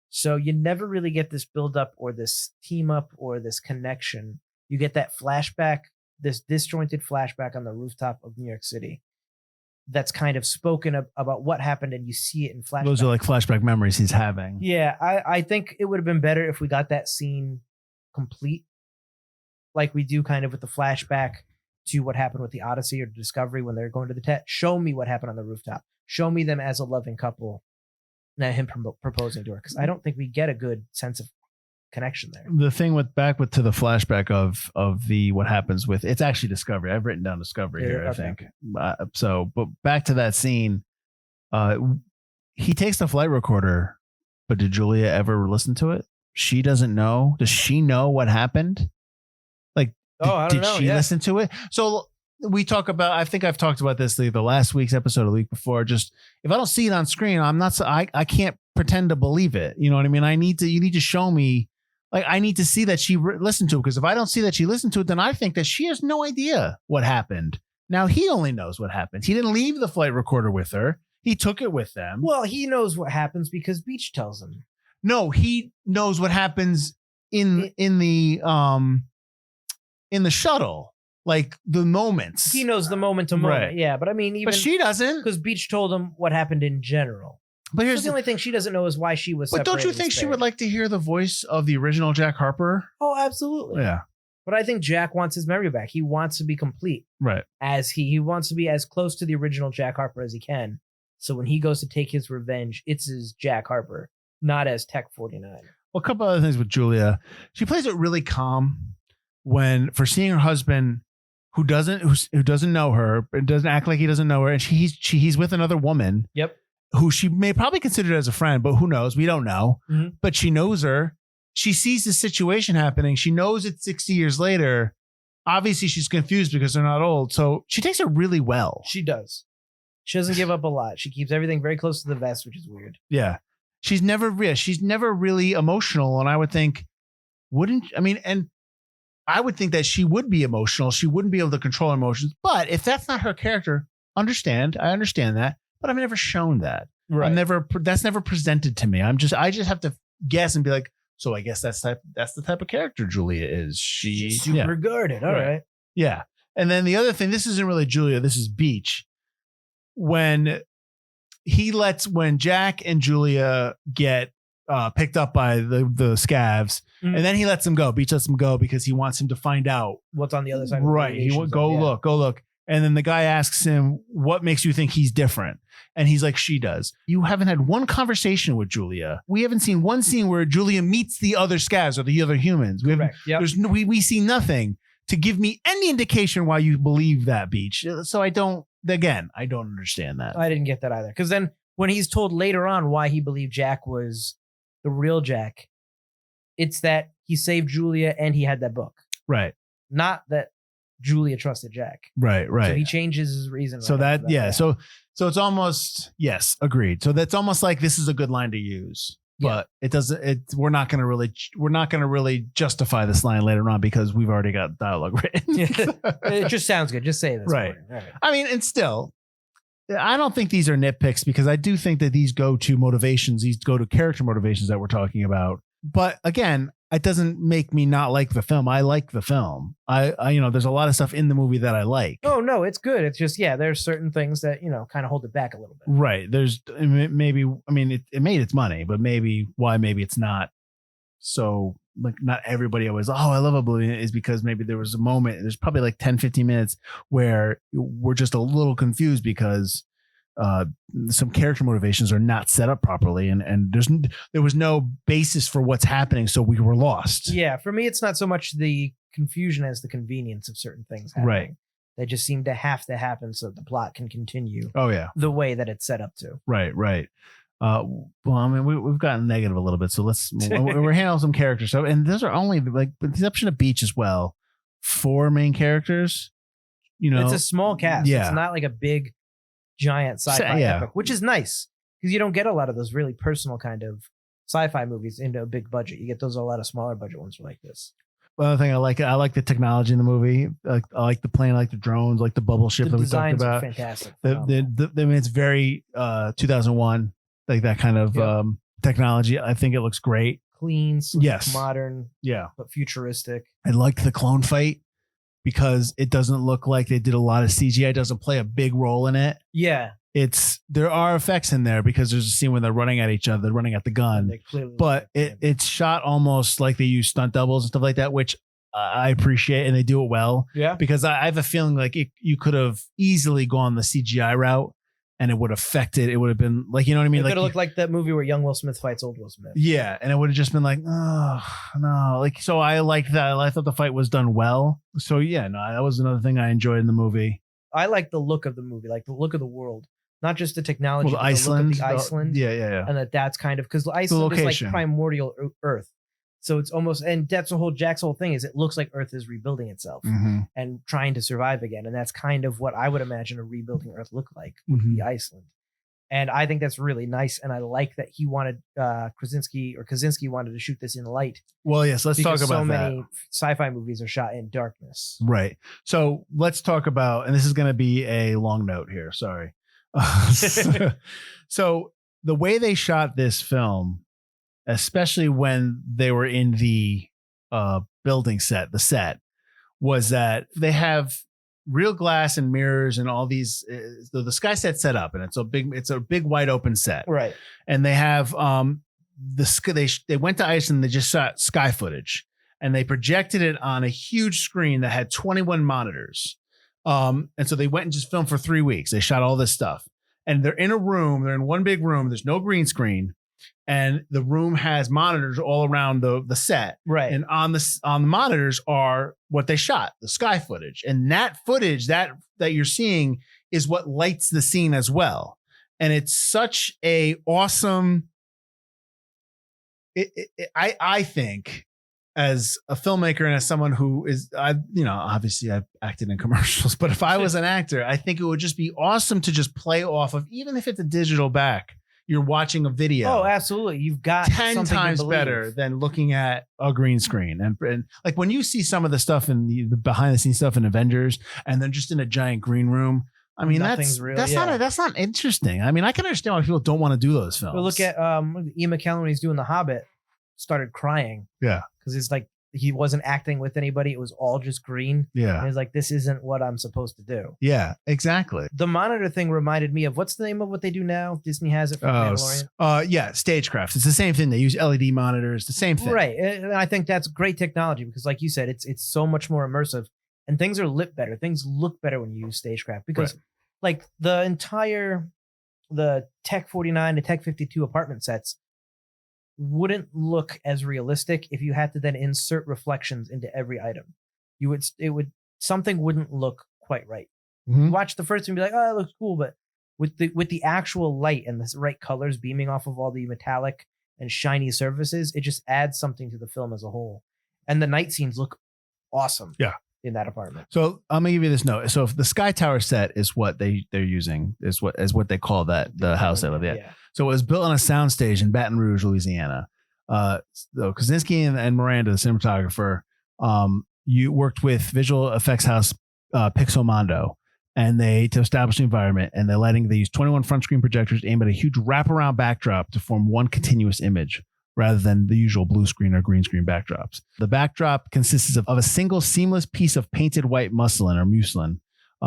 So you never really get this build up or this team up or this connection. You get that flashback, this disjointed flashback on the rooftop of New York City. That's kind of spoken about what happened, and you see it in flashback. Those are like flashback memories he's having. Yeah, I think it would have been better if we got that scene complete, like we do kind of with the flashback to what happened with the Odyssey or Discovery when they're going to the Tet. Show me what happened on the rooftop. Show me them as a loving couple, not him proposing to her, because I don't think we get a good sense of connection there. The thing to the flashback of the what happens with it's actually Discovery. I've written down Discovery here. Okay. I think but back to that scene. He takes the flight recorder, but did Julia ever listen to it? She doesn't know. Does she know what happened? Like, I don't know. Did she listen to it? So we talk about. I think I've talked about this the last week's episode, or the week before. Just if I don't see it on screen, I can't pretend to believe it. You know what I mean? You need to show me. Like, I need to see that she listened to it, because if I don't see that she listened to it, then I think that she has no idea what happened. Now, he only knows what happened. He didn't leave the flight recorder with her. He took it with them. Well, he knows what happens because Beach tells him. No, he knows what happens in the shuttle, like the moments. He knows the moment to moment. Right. Yeah, but I mean, even But she doesn't. because Beach told him what happened in general. But here's the only thing she doesn't know is why she was. But don't you separated think and she spared. would like to hear the voice of the original Jack Harper? Oh, absolutely. Yeah. But I think Jack wants his memory back. He wants to be complete. Right. As he wants to be as close to the original Jack Harper as he can. So when he goes to take his revenge, it's as Jack Harper, not as Tech 49. Well, a couple other things with Julia. She plays it really calm for seeing her husband who doesn't know her, and doesn't act like he doesn't know her, and he's with another woman. Yep. Who she may probably consider as a friend, but who knows? We don't know. Mm-hmm. But she knows her. She sees the situation happening. She knows it's 60 years later. Obviously, she's confused because they're not old. So she takes it really well. She does. She doesn't give up a lot. She keeps everything very close to the vest, which is weird. Yeah. She's never really emotional. And I would think, and I would think that she would be emotional. She wouldn't be able to control emotions. But if that's not her character, I understand that. But I've never shown that. Right. That's never presented to me. I just have to guess and be like, so I guess that's the type of character Julia is. She's super guarded. All right. Yeah. And then the other thing, this isn't really Julia, this is Beach. When Jack and Julia get picked up by the scavs, and then he lets them go. Beach lets them go because he wants him to find out what's on the other side. Right. He would go look. And then the guy asks him, what makes you think he's different? And he's like, she does. You haven't had one conversation with Julia. We haven't seen one scene where Julia meets the other scavs or the other humans. We see nothing to give me any indication why you believe that, Beach. So I don't understand that. I didn't get that either. Because then when he's told later on why he believed Jack was the real Jack, it's that he saved Julia and he had that book. Right. Not that Julia trusted Jack. Right. So he changes his reason. So So it's almost, yes, agreed. So that's almost like this is a good line to use, but it doesn't. We're not going to really justify this line later on because we've already got dialogue written. It just sounds good. Just say this. Right. I mean, and still, I don't think these are nitpicks because I do think that these go to motivations. These go to character motivations that we're talking about. But again, it doesn't make me not like the film. I like the film. I there's a lot of stuff in the movie that I like. Oh no, it's good. It's just, there's certain things that, kind of hold it back a little bit. Right. There's maybe, it made its money, but maybe it's not so like not everybody always, oh, I love Oblivion, is because maybe there was a moment, there's probably like 10, 15 minutes where we're just a little confused because some character motivations are not set up properly, and there was no basis for what's happening, so we were lost. Yeah, for me, it's not so much the confusion as the convenience of certain things happening. Right. They just seem to have to happen so that the plot can continue. Oh yeah, the way that it's set up to. Right. Well, I mean, we've gotten negative a little bit, so we're handling some character stuff, and those are only, like, with the exception of Beach as well, 4 main characters. You know, it's a small cast. Yeah. It's not like a big, giant sci-fi epic, which is nice because you don't get a lot of those really personal kind of sci-fi movies into a big budget. You get those a lot of smaller budget ones like this. Another thing I like the technology in the movie. I like the plane, I like the drones, like the bubble ship that we talked about. Fantastic. I mean, it's very 2001, like that kind of technology. I think it looks great. Clean, sleek, yes, modern, yeah, but futuristic. I liked the clone fight because it doesn't look like they did a lot of CGI. It doesn't play a big role in it. Yeah. There are effects in there because there's a scene when they're running at each other, they're running at the gun, but it's shot almost like they use stunt doubles and stuff like that, which I appreciate, and they do it well. Yeah. Because I have a feeling like you could have easily gone the CGI route and it would have affected. It would have been like, you know what I mean? It could have looked like that movie where young Will Smith fights old Will Smith. Yeah. And it would have just been like, oh no. Like, so I liked that. I thought the fight was done well. So yeah, no, that was another thing I enjoyed in the movie. I like the look of the movie, like the look of the world. Not just the technology, but Iceland, the Iceland. Yeah. And that's kind of, because Iceland is like primordial Earth. So it's almost, and that's Jack's whole thing is it looks like Earth is rebuilding itself and trying to survive again. And that's kind of what I would imagine a rebuilding Earth look like would be Iceland. And I think that's really nice. And I like that he wanted Krasinski wanted to shoot this in light. Well, yes, let's talk about so that. many sci-fi movies are shot in darkness. Right. So let's talk about, and this is going to be a long note here. Sorry. So the way they shot this film, especially when they were in the building set, the set, was that they have real glass and mirrors and all these. The sky set set up, and it's a big wide open set, right? And they have they went to Iceland. They just shot sky footage, and they projected it on a huge screen that had 21 monitors. And so they went and just filmed for 3 weeks. They shot all this stuff, and they're in a room. They're in one big room. There's no green screen, and the room has monitors all around the set. Right. And on the monitors are what they shot, the sky footage, and that footage that you're seeing is what lights the scene as well. And it's such a awesome. I think, as a filmmaker and as someone who is, obviously I've acted in commercials, but if I was an actor, I think it would just be awesome to just play off of, even if it's a digital back, you're watching a video. Oh, absolutely. You've got 10 times better than looking at a green screen. And like when you see some of the stuff in the behind the scenes stuff in Avengers, and then just in a giant green room, I mean, that's not interesting. I mean, I can understand why people don't want to do those films. But look at Ian McKellen when he's doing The Hobbit, started crying. Yeah. Because it's like he wasn't acting with anybody. It was all just green. Yeah. And he's like, this isn't what I'm supposed to do. Yeah, exactly. The monitor thing reminded me of, what's the name of what they do now? Disney has it for Mandalorian. Yeah, Stagecraft. It's the same thing. They use LED monitors, the same thing. Right. And I think that's great technology because, like you said, it's so much more immersive and things are lit better. Things look better when you use Stagecraft because like the Tech 49 to Tech 52 apartment sets wouldn't look as realistic if you had to then insert reflections into every item. Something wouldn't look quite right. You watch the first and be like, oh, it looks cool, but with the actual light and the right colors beaming off of all the metallic and shiny surfaces, it just adds something to the film as a whole. And the night scenes look awesome. Yeah. In that apartment. So I'm gonna give you this note. So if the Sky Tower set is what they're using, is what they call that, the house they live in. Yeah. So it was built on a soundstage in Baton Rouge, Louisiana. So Krasinski and Miranda, the cinematographer, you worked with visual effects house Pixelmondo, and to establish the environment and the lighting. They used 21 front screen projectors aimed at a huge wraparound backdrop to form one continuous image, rather than the usual blue screen or green screen backdrops. The backdrop consists of a single seamless piece of painted white muslin.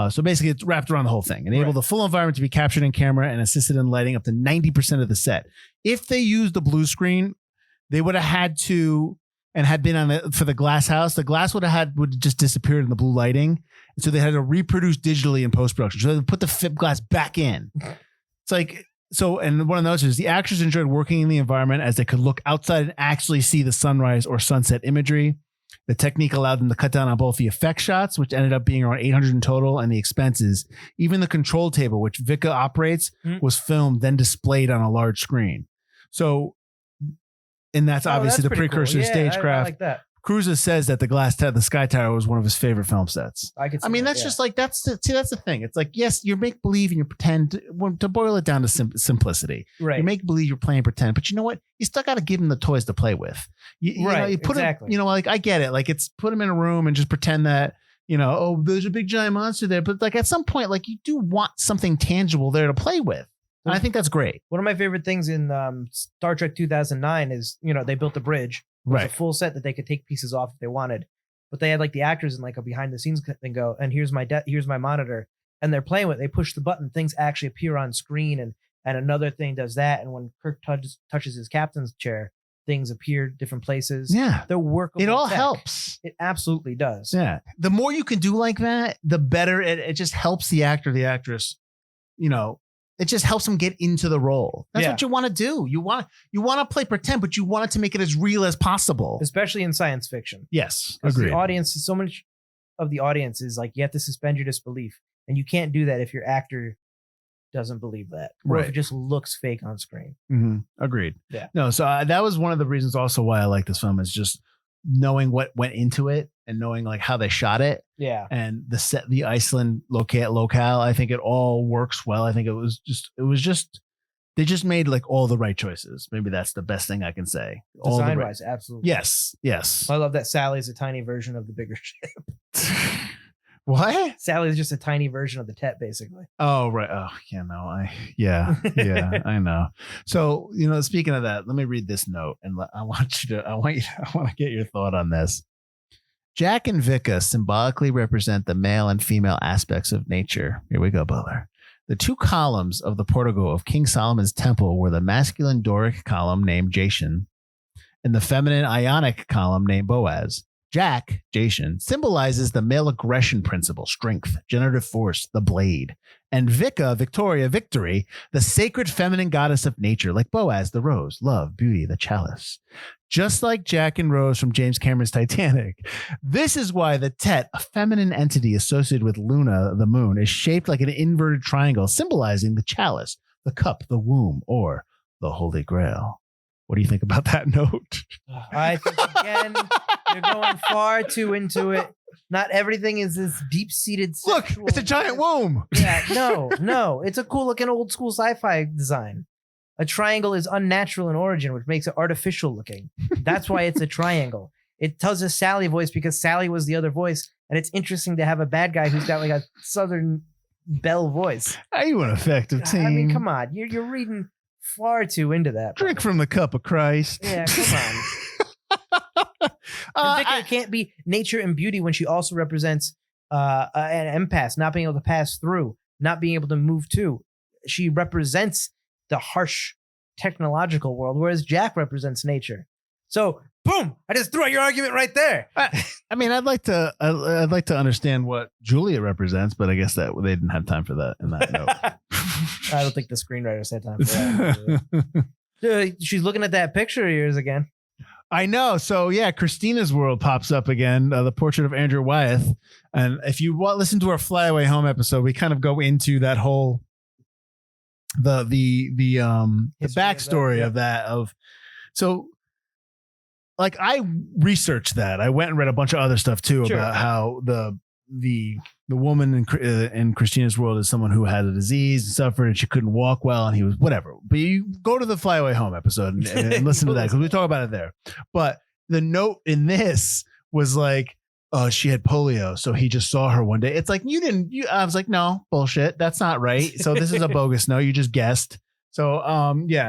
So basically it's wrapped around the whole thing, enabled the full environment to be captured in camera and assisted in lighting up to 90% of the set. If they used the blue screen, they would have had to, and had been for the glass house, the glass would just disappeared in the blue lighting. And so they had to reproduce digitally in post-production. So they put the FIP glass back in. It's like, so, and one of those is the actors enjoyed working in the environment as they could look outside and actually see the sunrise or sunset imagery. The technique allowed them to cut down on both the effect shots, which ended up being around 800 in total, and the expenses. Even the control table, which Vika operates, was filmed, then displayed on a large screen. So, and that's obviously the precursor to stagecraft. I like that. Cruiser says that the Sky Tower was one of his favorite film sets. I mean, that's just like, that's the thing. It's like, yes, you make believe and you pretend, to boil it down to simplicity. Right. You make believe you're playing pretend, but you know what? You still got to give them the toys to play with. You know, you put them, like, I get it. Like, it's put them in a room and just pretend that, oh, there's a big giant monster there. But like at some point, like, you do want something tangible there to play with. And I think that's great. One of my favorite things in Star Trek 2009 is, they built a bridge. Right. A full set that they could take pieces off if they wanted. But they had like the actors in like a behind the scenes thing go, and here's my monitor. And they're playing with it. They push the button, things actually appear on screen, and another thing does that. And when Kirk touches his captain's chair, things appear different places. Yeah. They're workable. It all tech. helps. It absolutely does. Yeah. The more you can do like that, the better it just helps the actor, the actress, it just helps them get into the role. That's what you want to do. You want to play pretend, but you want it to make it as real as possible. Especially in science fiction. Yes. Agreed. The audience, so much of the audience is like, you have to suspend your disbelief. And you can't do that if your actor doesn't believe that. Or if it just looks fake on screen. Mm-hmm. Agreed. Yeah. No, so that was one of the reasons also why I like this film, is just knowing what went into it and knowing like how they shot it. Yeah. And the Iceland locale, I think it all works well. I think it was just they just made like all the right choices. Maybe that's the best thing I can say. Design wise, absolutely. Yes. I love that Sally's a tiny version of the bigger ship. What? Sally's just a tiny version of the Tet, basically. Oh, right. Oh, yeah, no. I know. So, speaking of that, let me read this note, and I want to get your thought on this. Jack and Vika symbolically represent the male and female aspects of nature. Here we go, Butler. The two columns of the portico of King Solomon's temple were the masculine Doric column named Jason and the feminine Ionic column named Boaz. Jack, Jason, symbolizes the male aggression principle, strength, generative force, the blade. And Vika, Victoria, victory, the sacred feminine goddess of nature, like Boaz, the rose, love, beauty, the chalice. Just like Jack and Rose from James Cameron's Titanic, this is why the Tet, a feminine entity associated with Luna, the moon, is shaped like an inverted triangle, symbolizing the chalice, the cup, the womb, or the Holy Grail. What do you think about that note? I think, again, you're going far too into it. Not everything is this deep-seated sexual. Look, it's a giant womb. Yeah, no. It's a cool-looking old-school sci-fi design. A triangle is unnatural in origin, which makes it artificial looking. That's why it's a triangle. It tells a Sally voice because Sally was the other voice, and it's interesting to have a bad guy who's got like a Southern belle voice. Are you an effective team? I mean, come on. You're reading far too into that. Drink from the cup of Christ. Yeah, come on. Vika can't be nature and beauty when she also represents an empath, not being able to pass through, not being able to move to. She represents the harsh technological world, whereas Jack represents nature. So, boom! I just threw out your argument right there. I mean, I'd like to understand what Julia represents, but I guess that they didn't have time for that in that note. I don't think the screenwriters had time for that. Dude, she's looking at that picture of yours again. I know. So yeah, Christina's World pops up again. The portrait of Andrew Wyeth, and if you listen to our Flyaway Home episode, we kind of go into that whole the backstory of that. So like I researched that. I went and read a bunch of other stuff too about how the woman in Christina's World is someone who had a disease and suffered, and she couldn't walk well, and he was whatever. But you go to the Flyaway Home episode and listen to that, because we talk about it there. But the note in this was like, oh, she had polio, so he just saw her one day. It's like, I was like, no, bullshit. That's not right. So this is a bogus note. You just guessed. So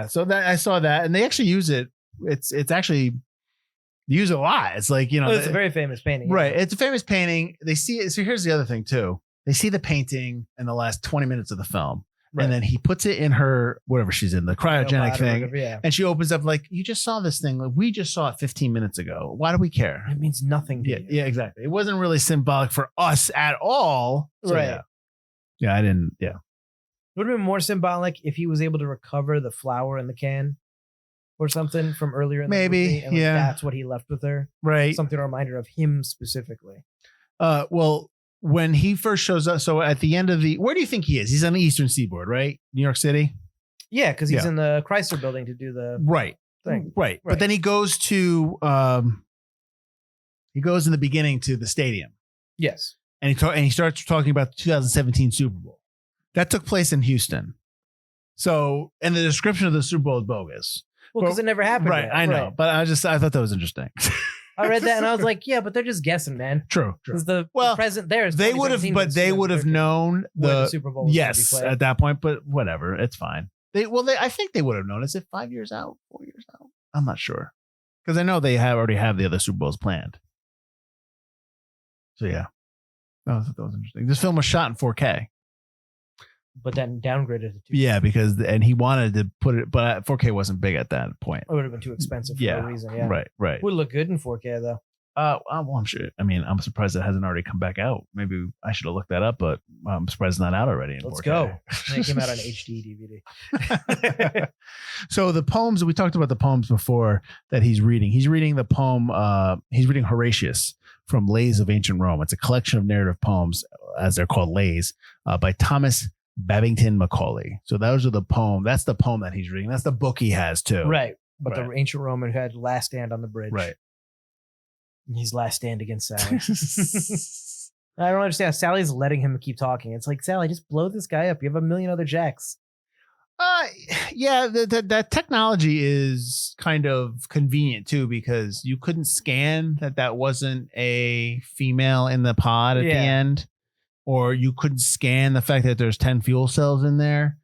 so that I saw that, and they actually use it. It's actually use it a lot. It's like, it's a very famous painting. Right. It's a famous painting. They see it. So here's the other thing too. They see the painting in the last 20 minutes of the film, Right. And then he puts it in her, whatever she's in, the cryogenic thing. Whatever, yeah. And she opens up like, you just saw this thing. Like, we just saw it 15 minutes ago. Why do we care? It means nothing to Yeah, you. yeah, exactly. It wasn't really symbolic for us at all. So, Right. Yeah, I didn't. Yeah. It would have been more symbolic if he was able to recover the flower in the can or something from earlier in the Maybe, movie. And yeah. that's what he left with her. Right. Something a reminder of him specifically. Well, when he first shows up, so at the end of where do you think he is? He's on the Eastern Seaboard, right? New York City? Yeah, because he's Yeah. in the Chrysler building to do the Right. thing. Right. But Right. then he goes to, he goes in the beginning to the stadium. Yes. And he starts talking about the 2017 Super Bowl. That took place in Houston. So, and the description of the Super Bowl is bogus. Well, because it never happened. Right, yet. I know. Right. But I thought that was interesting. I read that and I was like, yeah, but they're just guessing, man. True. Because the Well, present there is They would have, 2017 but was they would have 2013, known where the Super Bowl was gonna be yes, played. at that point, but whatever. It's fine. I think they would have known. Is it 5 years out, 4 years out? I'm not sure. Because I know they already have the other Super Bowls planned. So yeah. I thought that was interesting. This film was shot in 4K. But then downgraded it to Yeah, because he wanted to put it, but 4K wasn't big at that point. It would have been too expensive for Yeah, no reason. Yeah. right. Would look good in 4K though. Well, I'm sure. I mean, I'm surprised it hasn't already come back out. Maybe I should have looked that up, but I'm surprised it's not out already. In Let's 4K. go. And it came out on HD DVD. So the poems, we talked about the poems before that he's reading. He's reading the poem. He's reading Horatius from Lays of Ancient Rome. It's a collection of narrative poems, as they're called, lays, by Thomas Babington Macaulay. So those are the poem. That's the poem that he's reading. That's the book he has too. Right. But Right. the ancient Roman had last stand on the bridge. Right. And his last stand against Sally. I don't understand. Sally's letting him keep talking. It's like, Sally, just blow this guy up. You have a million other jacks. Yeah, that technology is kind of convenient too, because you couldn't scan that wasn't a female in the pod at the Yeah. end, or you couldn't scan the fact that there's 10 fuel cells in there.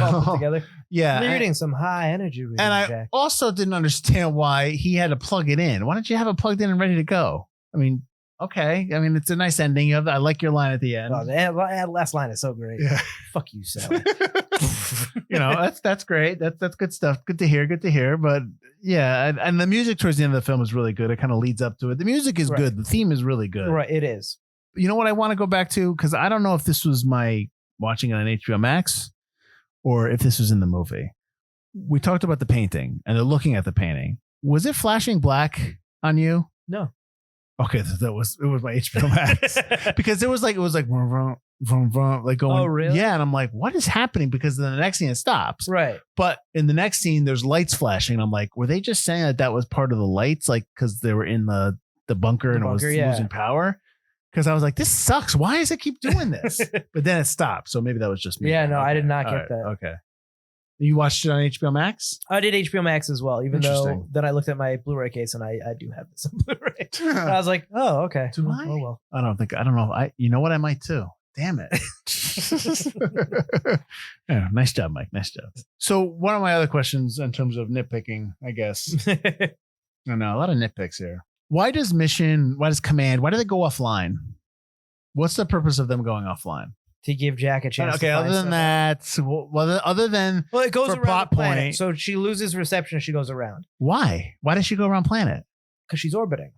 All put together. Yeah. They're getting some high energy. Reading, And I Jack. also didn't understand why he had to plug it in. Why don't you have it plugged in and ready to go? I mean, okay. I mean, it's a nice ending. I like your line at the end. Oh, that last line is so great. Yeah. Fuck you, Sally. That's great. That's good stuff. Good to hear. But yeah, and the music towards the end of the film is really good. It kind of leads up to it. The music is Right. good. The theme is really good. Right, it is. You know what I want to go back to? Because I don't know if this was my watching it on HBO Max or if this was in the movie. We talked about the painting and they're looking at the painting. Was it flashing black on you? No. Okay, it was my HBO Max. Because it was like vroom, vroom, vroom, vroom, like going. Oh, really? Yeah, and I'm like, what is happening? Because then the next scene it stops. Right. But in the next scene, there's lights flashing. I'm like, were they just saying that was part of the lights, like because they were in the bunker and it was losing power? Because I was like, this sucks. Why does it keep doing this? But then it stopped. So maybe that was just me. Yeah, no, I did not All get right, that. Okay. You watched it on HBO Max? I did HBO Max as well, even though Interesting. then I looked at my Blu-ray case and I do have this on Blu-ray. And I was like, oh, okay. Do Oh, I? oh, well. I don't know. You know what? I might too. Damn it. Yeah, nice job, Mike. Nice job. So one of my other questions in terms of nitpicking, I guess. I know a lot of nitpicks here. Why does Command, why do they go offline? What's the purpose of them going offline? To give Jack a chance. Okay, to other find than stuff. that, other than Well, it goes for around plot the planet. point- So she loses reception. She goes around why? Why does she go around planet? because she's orbiting.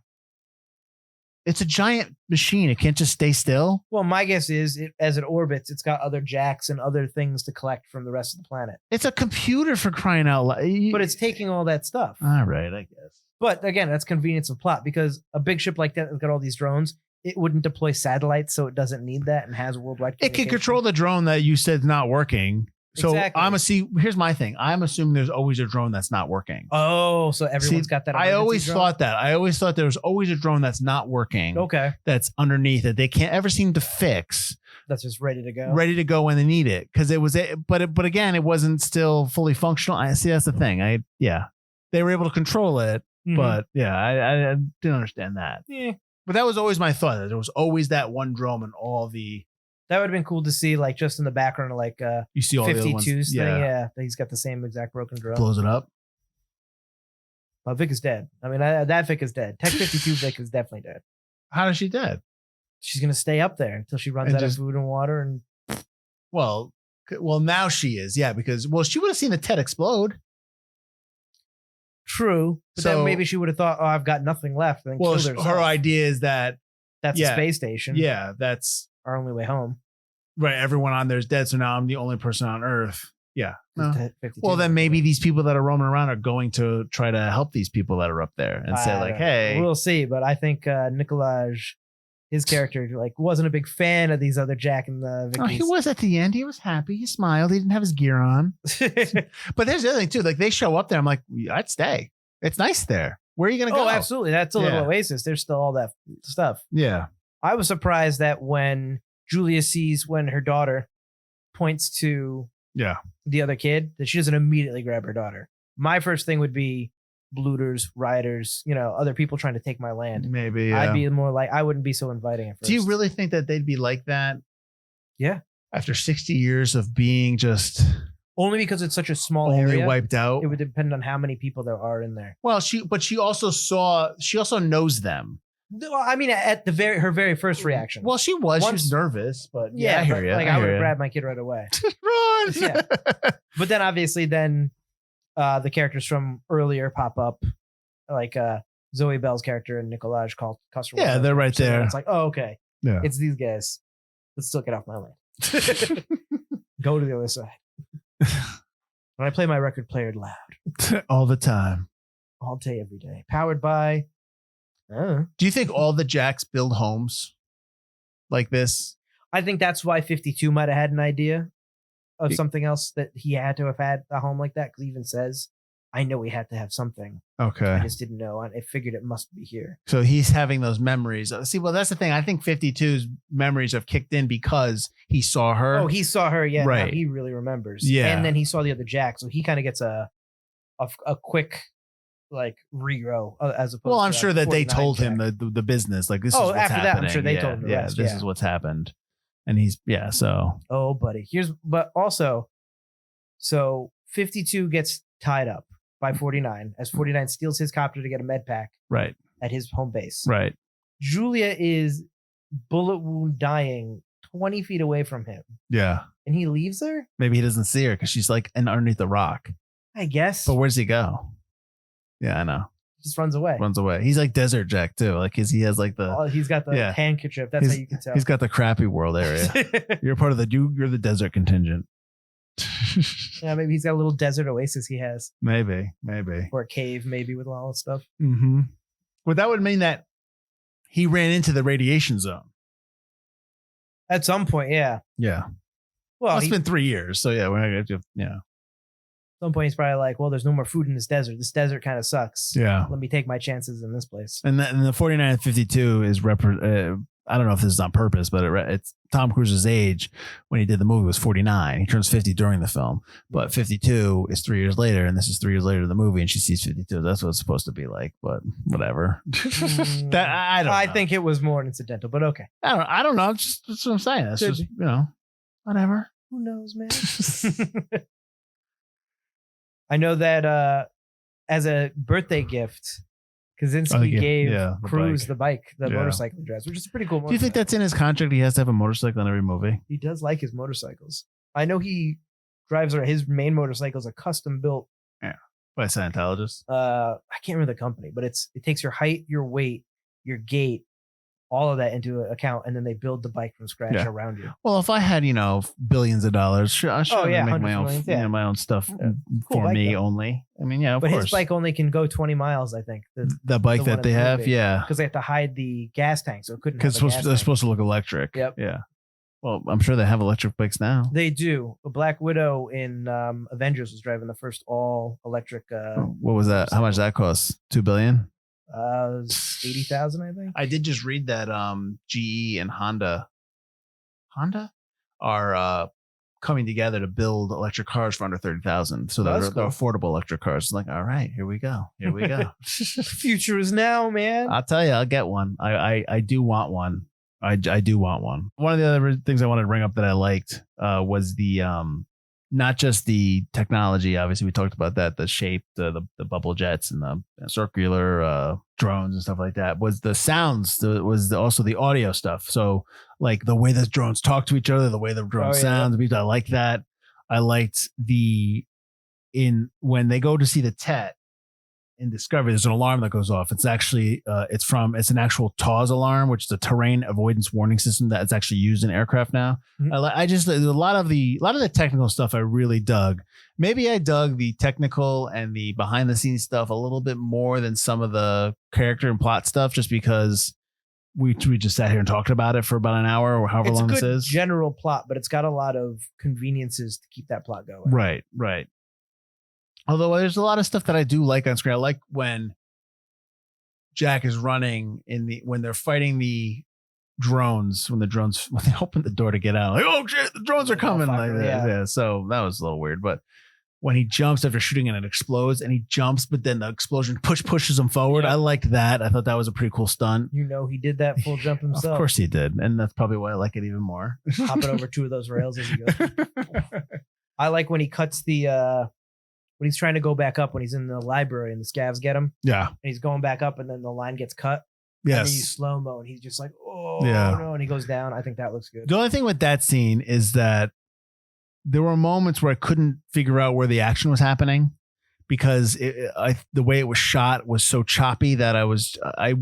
It's a giant machine. It can't just stay still. Well, my guess is as it orbits, it's got other jacks and other things to collect from the rest of the planet. It's a computer, for crying out loud. But it's taking all that stuff. All right, I guess. But again, that's convenience of plot because a big ship like that has got all these drones. It wouldn't deploy satellites, so it doesn't need that and has worldwide. It can control the drone that you said's not working. So Exactly. here's my thing. I'm assuming there's always a drone that's not working. Oh, so everyone's got that. I always emergency drone? thought that. I always thought there was always a drone that's not working. Okay, That's underneath it. They can't ever seem to fix. that's just ready to go. Ready to go when they need it. Because it was but again, it wasn't still fully functional. I see that's the thing. They were able to control it, Mhm. but yeah, I didn't understand that. Yeah. But that was always my thought. That there was always that one drone and all the That would have been cool to see, like just in the background, like you see all the other ones. 52's thing. Yeah, he's got the same exact broken drone. Blows it up. But Vic is dead. I mean, that Vic is dead. Tech 52 Vic is definitely dead. How is she dead? She's gonna stay up there until she runs And out just- of food and water. And Well, Well, now she is. Yeah, because she would have seen the Ted explode. True. But then maybe she would have thought, I've got nothing left. And then killed herself. Her idea is that that's a space station. Yeah, that's our only way home. Right. Everyone on there is dead. So now I'm the only person on Earth. Yeah. No. Well, then maybe maybe these people that are roaming around are going to try to help these people that are up there and say like, hey, we'll see. But I think Nikolaj, his character, like wasn't a big fan of these other Jack and the Vickies. He was at the end. He was happy. He smiled. He didn't have his gear on. But there's the other thing too. Like they show up there. I'm like, I'd stay. It's nice there. Where are you going to go? Oh, absolutely. That's a little oasis. There's still all that stuff. Yeah. I was surprised that when Julia sees when her daughter points to the other kid, that she doesn't immediately grab her daughter. My first thing would be looters, rioters, other people trying to take my land. Maybe I'd be more like, I wouldn't be so inviting at first. Do you really think that they'd be like that? Yeah. After 60 years of being just only because it's such a small area, wiped out. It would depend on how many people there are in there. Well, she also knows them. Well, I mean, at her very first reaction. Well, she was nervous, but I hear you. I would have grabbed my kid right away. Run! Yeah. But then obviously the characters from earlier pop up, like Zoe Bell's character and Nikolaj Coster. Yeah, they're right there. It's like, oh, okay. Yeah. It's these guys. Let's still get off my land. Go to the other side. When I play my record player loud. All the time. All day, every day. Powered by... Do you think all the Jacks build homes like this? I think that's why 52 might have had an idea of something else, that he had to have had a home like that, because he even says, I know he had to have something. Okay. I just didn't know. I figured it must be here. So he's having those memories. See, well, that's the thing. I think 52's memories have kicked in because he saw her. Oh, he saw her. Yeah. Right. He really remembers. Yeah. And then he saw the other Jack. So he kind of gets a quick regrow as opposed. Well, I'm to sure that they told Jack. him the business. Like this is what's after happening. That, I'm sure they told him the rest. This is what's happened. And he's so. Oh, buddy. But also, so 52 gets tied up by 49 as 49 steals his copter to get a med pack right at his home base. Right. Julia is bullet wound dying 20 feet away from him. Yeah. And he leaves her? Maybe he doesn't see her because she's like underneath the rock. I guess. But where's he go? Yeah, I know. He just runs away. He's like Desert Jack too. Like he has like he's got the handkerchief. That's how you can tell. He's got the crappy world area. You're part of you're the desert contingent. Yeah, maybe he's got a little desert oasis he has. Maybe. Or a cave, maybe, with all that stuff. Mm-hmm. Well, that would mean that he ran into the radiation zone. At some point, yeah. Yeah. Well, it's been 3 years, so yeah, we're not gonna At some point, he's probably like, well, there's no more food in this desert. This desert kind of sucks. Yeah. Let me take my chances in this place. And the 49 and 52 is I don't know if this is on purpose, but it's Tom Cruise's age when he did the movie was 49. He turns 50 during the film, but 52 is 3 years later, and this is 3 years later in the movie, and she sees 52. That's what it's supposed to be like, but whatever. I think it was more incidental, but okay. I don't know. That's what I'm saying. That's just whatever. Who knows, man? I know that as a birthday gift, Kaczynski gave Cruise the motorcycle he drives, which is a pretty cool. Do you think that's in his contract? He has to have a motorcycle in every movie. He does like his motorcycles. I know he drives his main motorcycle is a custom built. Yeah, by a Scientologist. I can't remember the company, but it takes your height, your weight, your gait, all of that into account, and then they build the bike from scratch around you. Well, if I had billions of dollars, I should make my own my own stuff for me only. I mean, of course. But his bike only can go 20 miles, I think. The bike that they have, because they have to hide the gas tank, so it couldn't. Because they're supposed to look electric. Yep. Yeah. Well, I'm sure they have electric bikes now. They do. A Black Widow in Avengers was driving the first all electric. What was that? How much did that cost? $2 billion. 80,000, I think. I did just read that GE and Honda are coming together to build electric cars for under 30,000. So they're affordable electric cars. It's like, all right, here we go. The future is now, man. I'll tell you, I'll get one. I do want one. I do want one. One of the other things I wanted to bring up that I liked was the not just the technology. Obviously, we talked about that, the shape, the bubble jets and the circular drones and stuff like that. Was the sounds, also the audio stuff. So like the way the drones talk to each other, the way the drone sounds. I like that. I liked when they go to see the Tet in Discovery, there's an alarm that goes off. It's actually it's an actual TAWS alarm, which is a terrain avoidance warning system that's actually used in aircraft now. Mm-hmm. I just a lot of the technical stuff I really dug. Maybe I dug the technical and the behind the scenes stuff a little bit more than some of the character and plot stuff, just because we just sat here and talked about it for about an hour or however long this is. It's a good general plot, but it's got a lot of conveniences to keep that plot going. Right. Although there's a lot of stuff that I do like on screen. I like when Jack is running when they're fighting the drones, when they open the door to get out, like, oh shit, the drones are coming. Yeah. So that was a little weird. But when he jumps after shooting and it explodes and he jumps, but then the explosion pushes him forward. Yeah. I liked that. I thought that was a pretty cool stunt. He did that full jump himself. Of course he did. And that's probably why I like it even more. Hopping over 2 of those rails as he goes. I like when he cuts when he's trying to go back up, when he's in the library and the scavs get him. Yeah. And he's going back up and then the line gets cut. Yes. And then you slow-mo and he's just like, oh, no. And he goes down. I think that looks good. The only thing with that scene is that there were moments where I couldn't figure out where the action was happening because the way it was shot was so choppy that I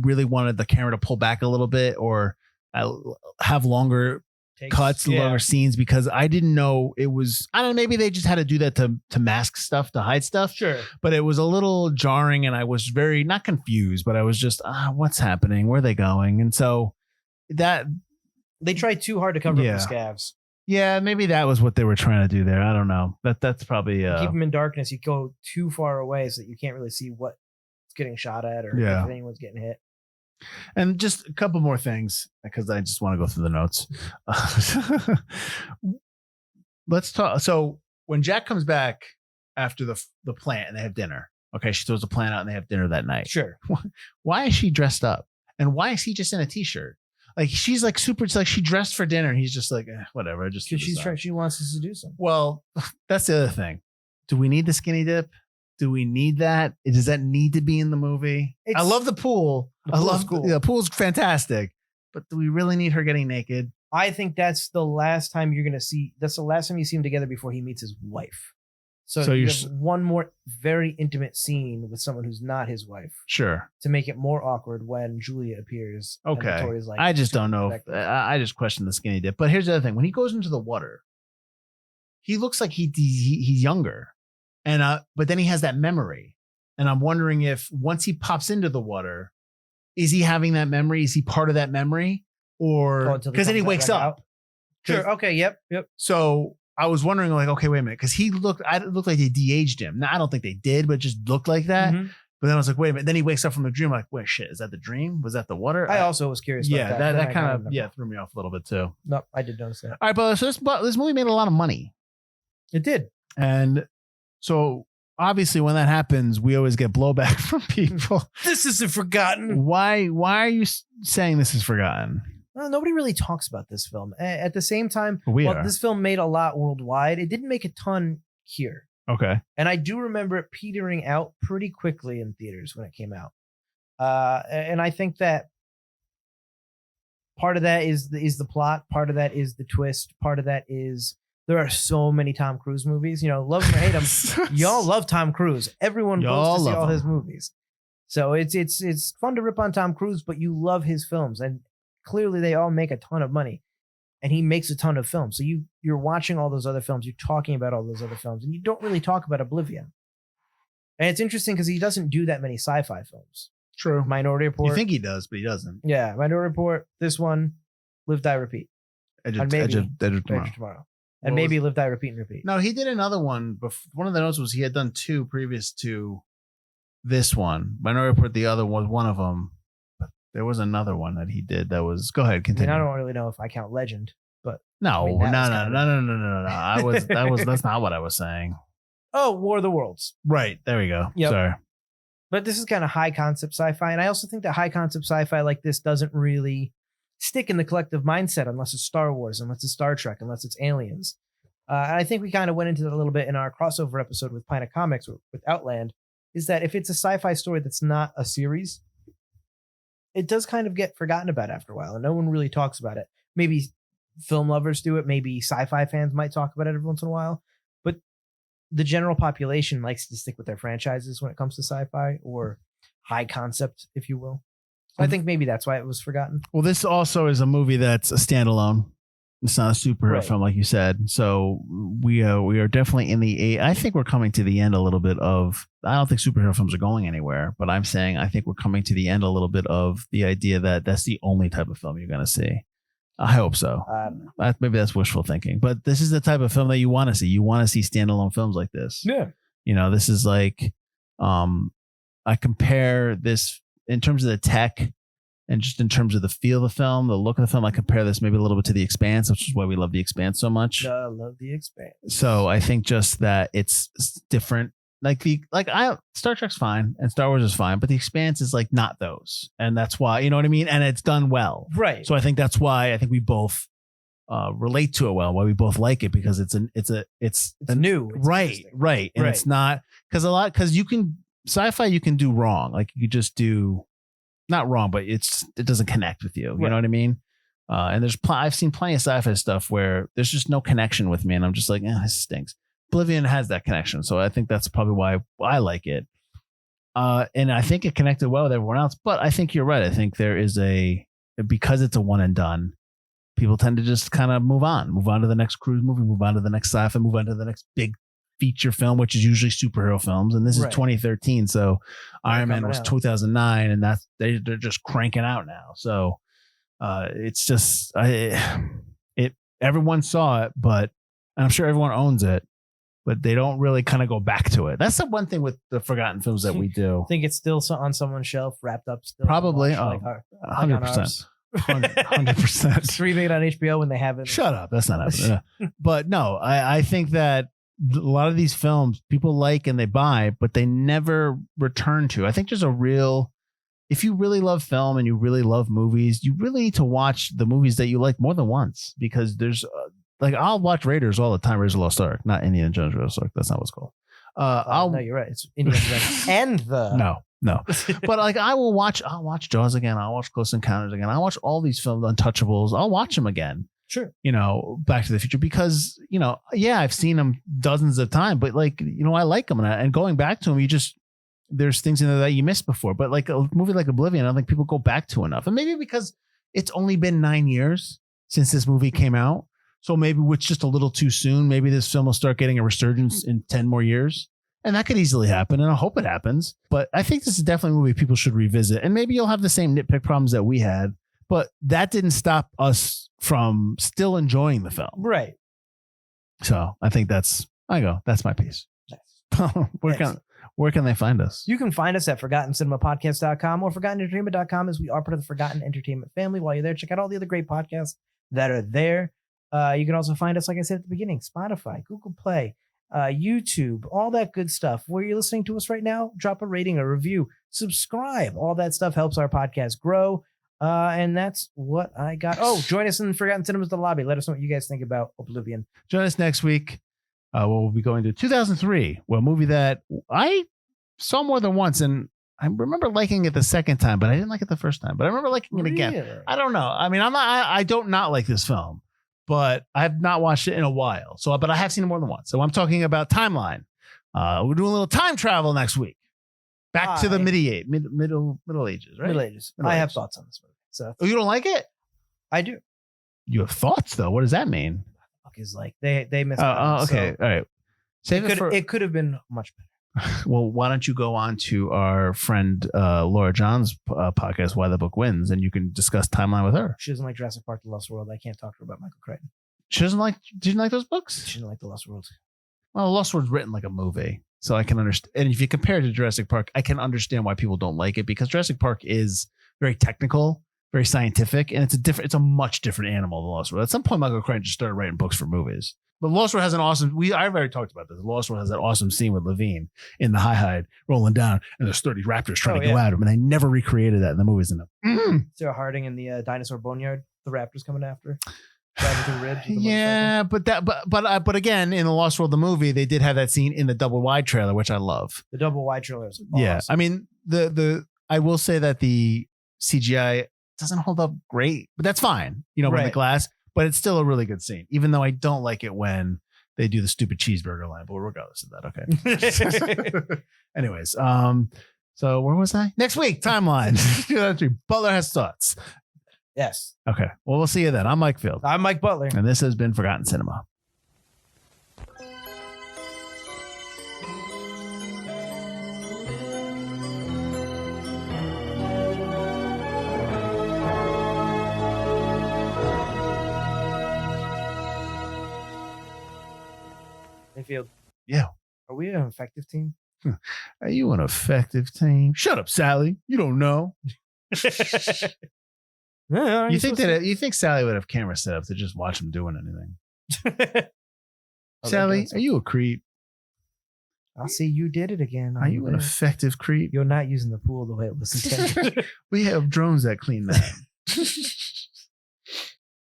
really wanted the camera to pull back a little bit or have longer cuts, longer scenes, because I didn't know it was, I don't know, maybe they just had to do that to mask stuff, to hide stuff. Sure. But it was a little jarring and I was very, not confused, but I was just, what's happening? Where are they going? And so that they tried too hard to cover up the scavs. Yeah, maybe that was what they were trying to do there. I don't know. That's probably keep them in darkness. You go too far away so that you can't really see what's getting shot at or if anyone's getting hit. And just a couple more things because I just want to go through the notes. Let's talk. So when Jack comes back after the plant and they have dinner, okay, she throws the plant out and they have dinner that night. Sure. Why is she dressed up? And why is he just in a t-shirt? Like she's like super. It's like she dressed for dinner and he's just like whatever. Just because she wants to seduce him. Well, that's the other thing. Do we need the skinny dip? Do we need that? Does that need to be in the movie? I love the pool. The pool's fantastic. But do we really need her getting naked? I think that's the last time you're going to see. That's the last time you see him together before he meets his wife. So you have one more very intimate scene with someone who's not his wife. Sure. To make it more awkward when Julia appears. Okay. Like, I just don't know. I just question the skinny dip. But here's the other thing. When he goes into the water, he looks like he's younger. And but then he has that memory. And I'm wondering if once he pops into the water, is he having that memory? Is he part of that memory? Or because then he wakes up. Sure. Okay. Yep. So I was wondering, like, okay, wait a minute, because it looked like they de-aged him. Now I don't think they did, but it just looked like that. Mm-hmm. But then I was like, wait a minute. Then he wakes up from the dream. I'm like, wait, shit, is that the dream? Was that the water? I also was curious. About that kind of threw me off a little bit too. No, I did notice that. All right, but so this movie made a lot of money. It did, and so obviously when that happens, we always get blowback from people. This isn't forgotten. Why are you saying this is forgotten? Well, nobody really talks about this film. At the same time, this film made a lot worldwide. It didn't make a ton here. Okay. And I do remember it petering out pretty quickly in theaters when it came out. And I think that part of that is the plot. Part of that is the twist. Part of that is there are so many Tom Cruise movies. You know, love him or hate him, y'all love Tom Cruise. Everyone goes to see all his movies. So it's fun to rip on Tom Cruise, but you love his films. And clearly they all make a ton of money. And he makes a ton of films. So you're watching all those other films. You're talking about all those other films. And you don't really talk about Oblivion. And it's interesting because he doesn't do that many sci-fi films. True. Minority Report. You think he does, but he doesn't. Yeah. Minority Report. This one. Live, Die, Repeat. Edge of Tomorrow. And maybe Live, Die, Repeat, and Repeat. No, he did another one. One of the notes was he had done 2 previous to this one. Minority Report, the other was one of them. But there was another one that he did that was. Go ahead, continue. I don't really know if I count Legend, but no. That's not what I was saying. Oh, War of the Worlds. Right. There we go. Yep. Sorry. But this is kind of high concept sci-fi. And I also think that high concept sci-fi like this doesn't really stick in the collective mindset unless it's Star Wars, unless it's Star Trek, unless it's Aliens. And I think we kind of went into that a little bit in our crossover episode with Planet Comics with Outland, is that if it's a sci-fi story that's not a series, it does kind of get forgotten about after a while, and no one really talks about it. Maybe film lovers do it. Maybe sci-fi fans might talk about it every once in a while. the general population likes to stick with their franchises when it comes to sci-fi or high concept, if you will. So I think maybe that's why it was forgotten. Well, this also is a movie that's a standalone. It's not a superhero film, like you said. So we are definitely in the. I think we're coming to the end a little bit of. I don't think superhero films are going anywhere, but I'm saying I think we're coming to the end a little bit of the idea that that's the only type of film you're going to see. I hope so. Maybe that's wishful thinking, but this is the type of film that you want to see. You want to see standalone films like this. Yeah. This is like, I compare this in terms of the tech and just in terms of the feel of the film, the look of the film. I compare this maybe a little bit to The Expanse, which is why we love The Expanse so much. I love The Expanse. So I think just that it's different. Star Trek's fine and Star Wars is fine, but The Expanse is like not those, and that's why, you know what I mean. And it's done well, right? So I think that's why I think we both relate to it well. Why we both like it, because it's new, it's right, and it's not because you can sci-fi you can do wrong, like you just do not wrong, but it doesn't connect with you. You know what I mean? And I've seen plenty of sci-fi stuff where there's just no connection with me, and I'm just like, this stinks. Oblivion has that connection, so I think that's probably why I like it. And I think it connected well with everyone else. But I think you're right. I think there is because it's a one and done, people tend to just kind of move on to the next cruise movie, move on to the next sci-fi, move on to the next big feature film, which is usually superhero films. And this is 2013, so Iron Man was 2009, and they're just cranking out now. So it's just everyone saw it, but I'm sure everyone owns it. But they don't really kind of go back to it. That's the one thing with the forgotten films that we do. I think it's still on someone's shelf, wrapped up still. Probably. 100%. 100%. Remade on HBO when they haven't. Shut up. That's not happening. But no, I think that a lot of these films people like and they buy, but they never return to. I think there's if you really love film and you really love movies, you really need to watch the movies that you like more than once, because there's I'll watch Raiders all the time. Raiders of the Lost Ark, not Indiana Jones Raiders of the Lost Ark. That's not what it's called. No, you're right. It's Indiana Jones and the no. But I'll watch Jaws again. I'll watch Close Encounters again. I'll watch all these films, Untouchables. I'll watch them again. Sure. Back to the Future, because I've seen them dozens of times, but I like them, and going back to them, there's things in there that you missed before. But like a movie like Oblivion, I don't think people go back to enough, and maybe because it's only been 9 years since this movie came out. So maybe it's just a little too soon. Maybe this film will start getting a resurgence in 10 more years. And that could easily happen. And I hope it happens. But I think this is definitely a movie people should revisit. And maybe you'll have the same nitpick problems that we had. But that didn't stop us from still enjoying the film. Right. So I think that's my piece. Nice. Where can they find us? You can find us at ForgottenCinemaPodcast.com or ForgottenEntertainment.com, as we are part of the Forgotten Entertainment family. While you're there, check out all the other great podcasts that are there. You can also find us, like I said at the beginning, Spotify, Google Play, YouTube, all that good stuff. Where you're listening to us right now, drop a rating, a review, subscribe. All that stuff helps our podcast grow. And that's what I got. Oh, join us in Forgotten Cinemas, the lobby. Let us know what you guys think about Oblivion. Join us next week. We'll be going to 2003, a movie that I saw more than once. And I remember liking it the second time, but I didn't like it the first time. But I remember liking it again. I don't know. I mean, I don't not like this film, but I have not watched it in a while. But I have seen it more than once. So I'm talking about Timeline. We're doing a little time travel next week. Back to the Middle Ages, right? Middle Ages. I have thoughts on this movie. So you don't like it? I do. You have thoughts, though. What does that mean? Is like they missed. Okay, all right. It could have been much better. Well, why don't you go on to our friend Laura John's podcast, Why the Book Wins, and you can discuss Timeline with her. She doesn't like Jurassic Park: The Lost World. I can't talk to her about Michael Crichton. She doesn't like. Did you like those books? She didn't like The Lost World. Well, The Lost World's written like a movie, so I can understand. And if you compare it to Jurassic Park, I can understand why people don't like it, because Jurassic Park is very technical, very scientific, and it's a much different animal than Lost World. At some point, Michael Crichton just started writing books for movies. But Lost World has an awesome. I've already talked about this. Lost World has that awesome scene with Levine in the high rolling down, and there's 30 raptors trying to go at him, and they never recreated that in the movies. Sarah Harding in the dinosaur boneyard, the raptors coming after, driving through ribs. Yeah, but again, in the Lost World, the movie, they did have that scene in the double wide trailer, which I love. The double wide trailer is awesome. Yeah, I mean I will say that the CGI doesn't hold up great, but that's fine. With the glass. But it's still a really good scene, even though I don't like it when they do the stupid cheeseburger line, but regardless of that, okay. Anyways, so where was I? Next week, timeline. Butler has thoughts. Yes. Okay. Well, we'll see you then. I'm Mike Field. I'm Mike Butler. And this has been Forgotten Cinema. Field. Yeah. Are we an effective team? Are you an effective team? Shut up, Sally. You don't know. You think Sally would have cameras set up to just watch him doing anything? Sally, are you a creep? I'll see you did it again. Are you an effective creep? You're not using the pool the way it was intended. We have drones that clean that.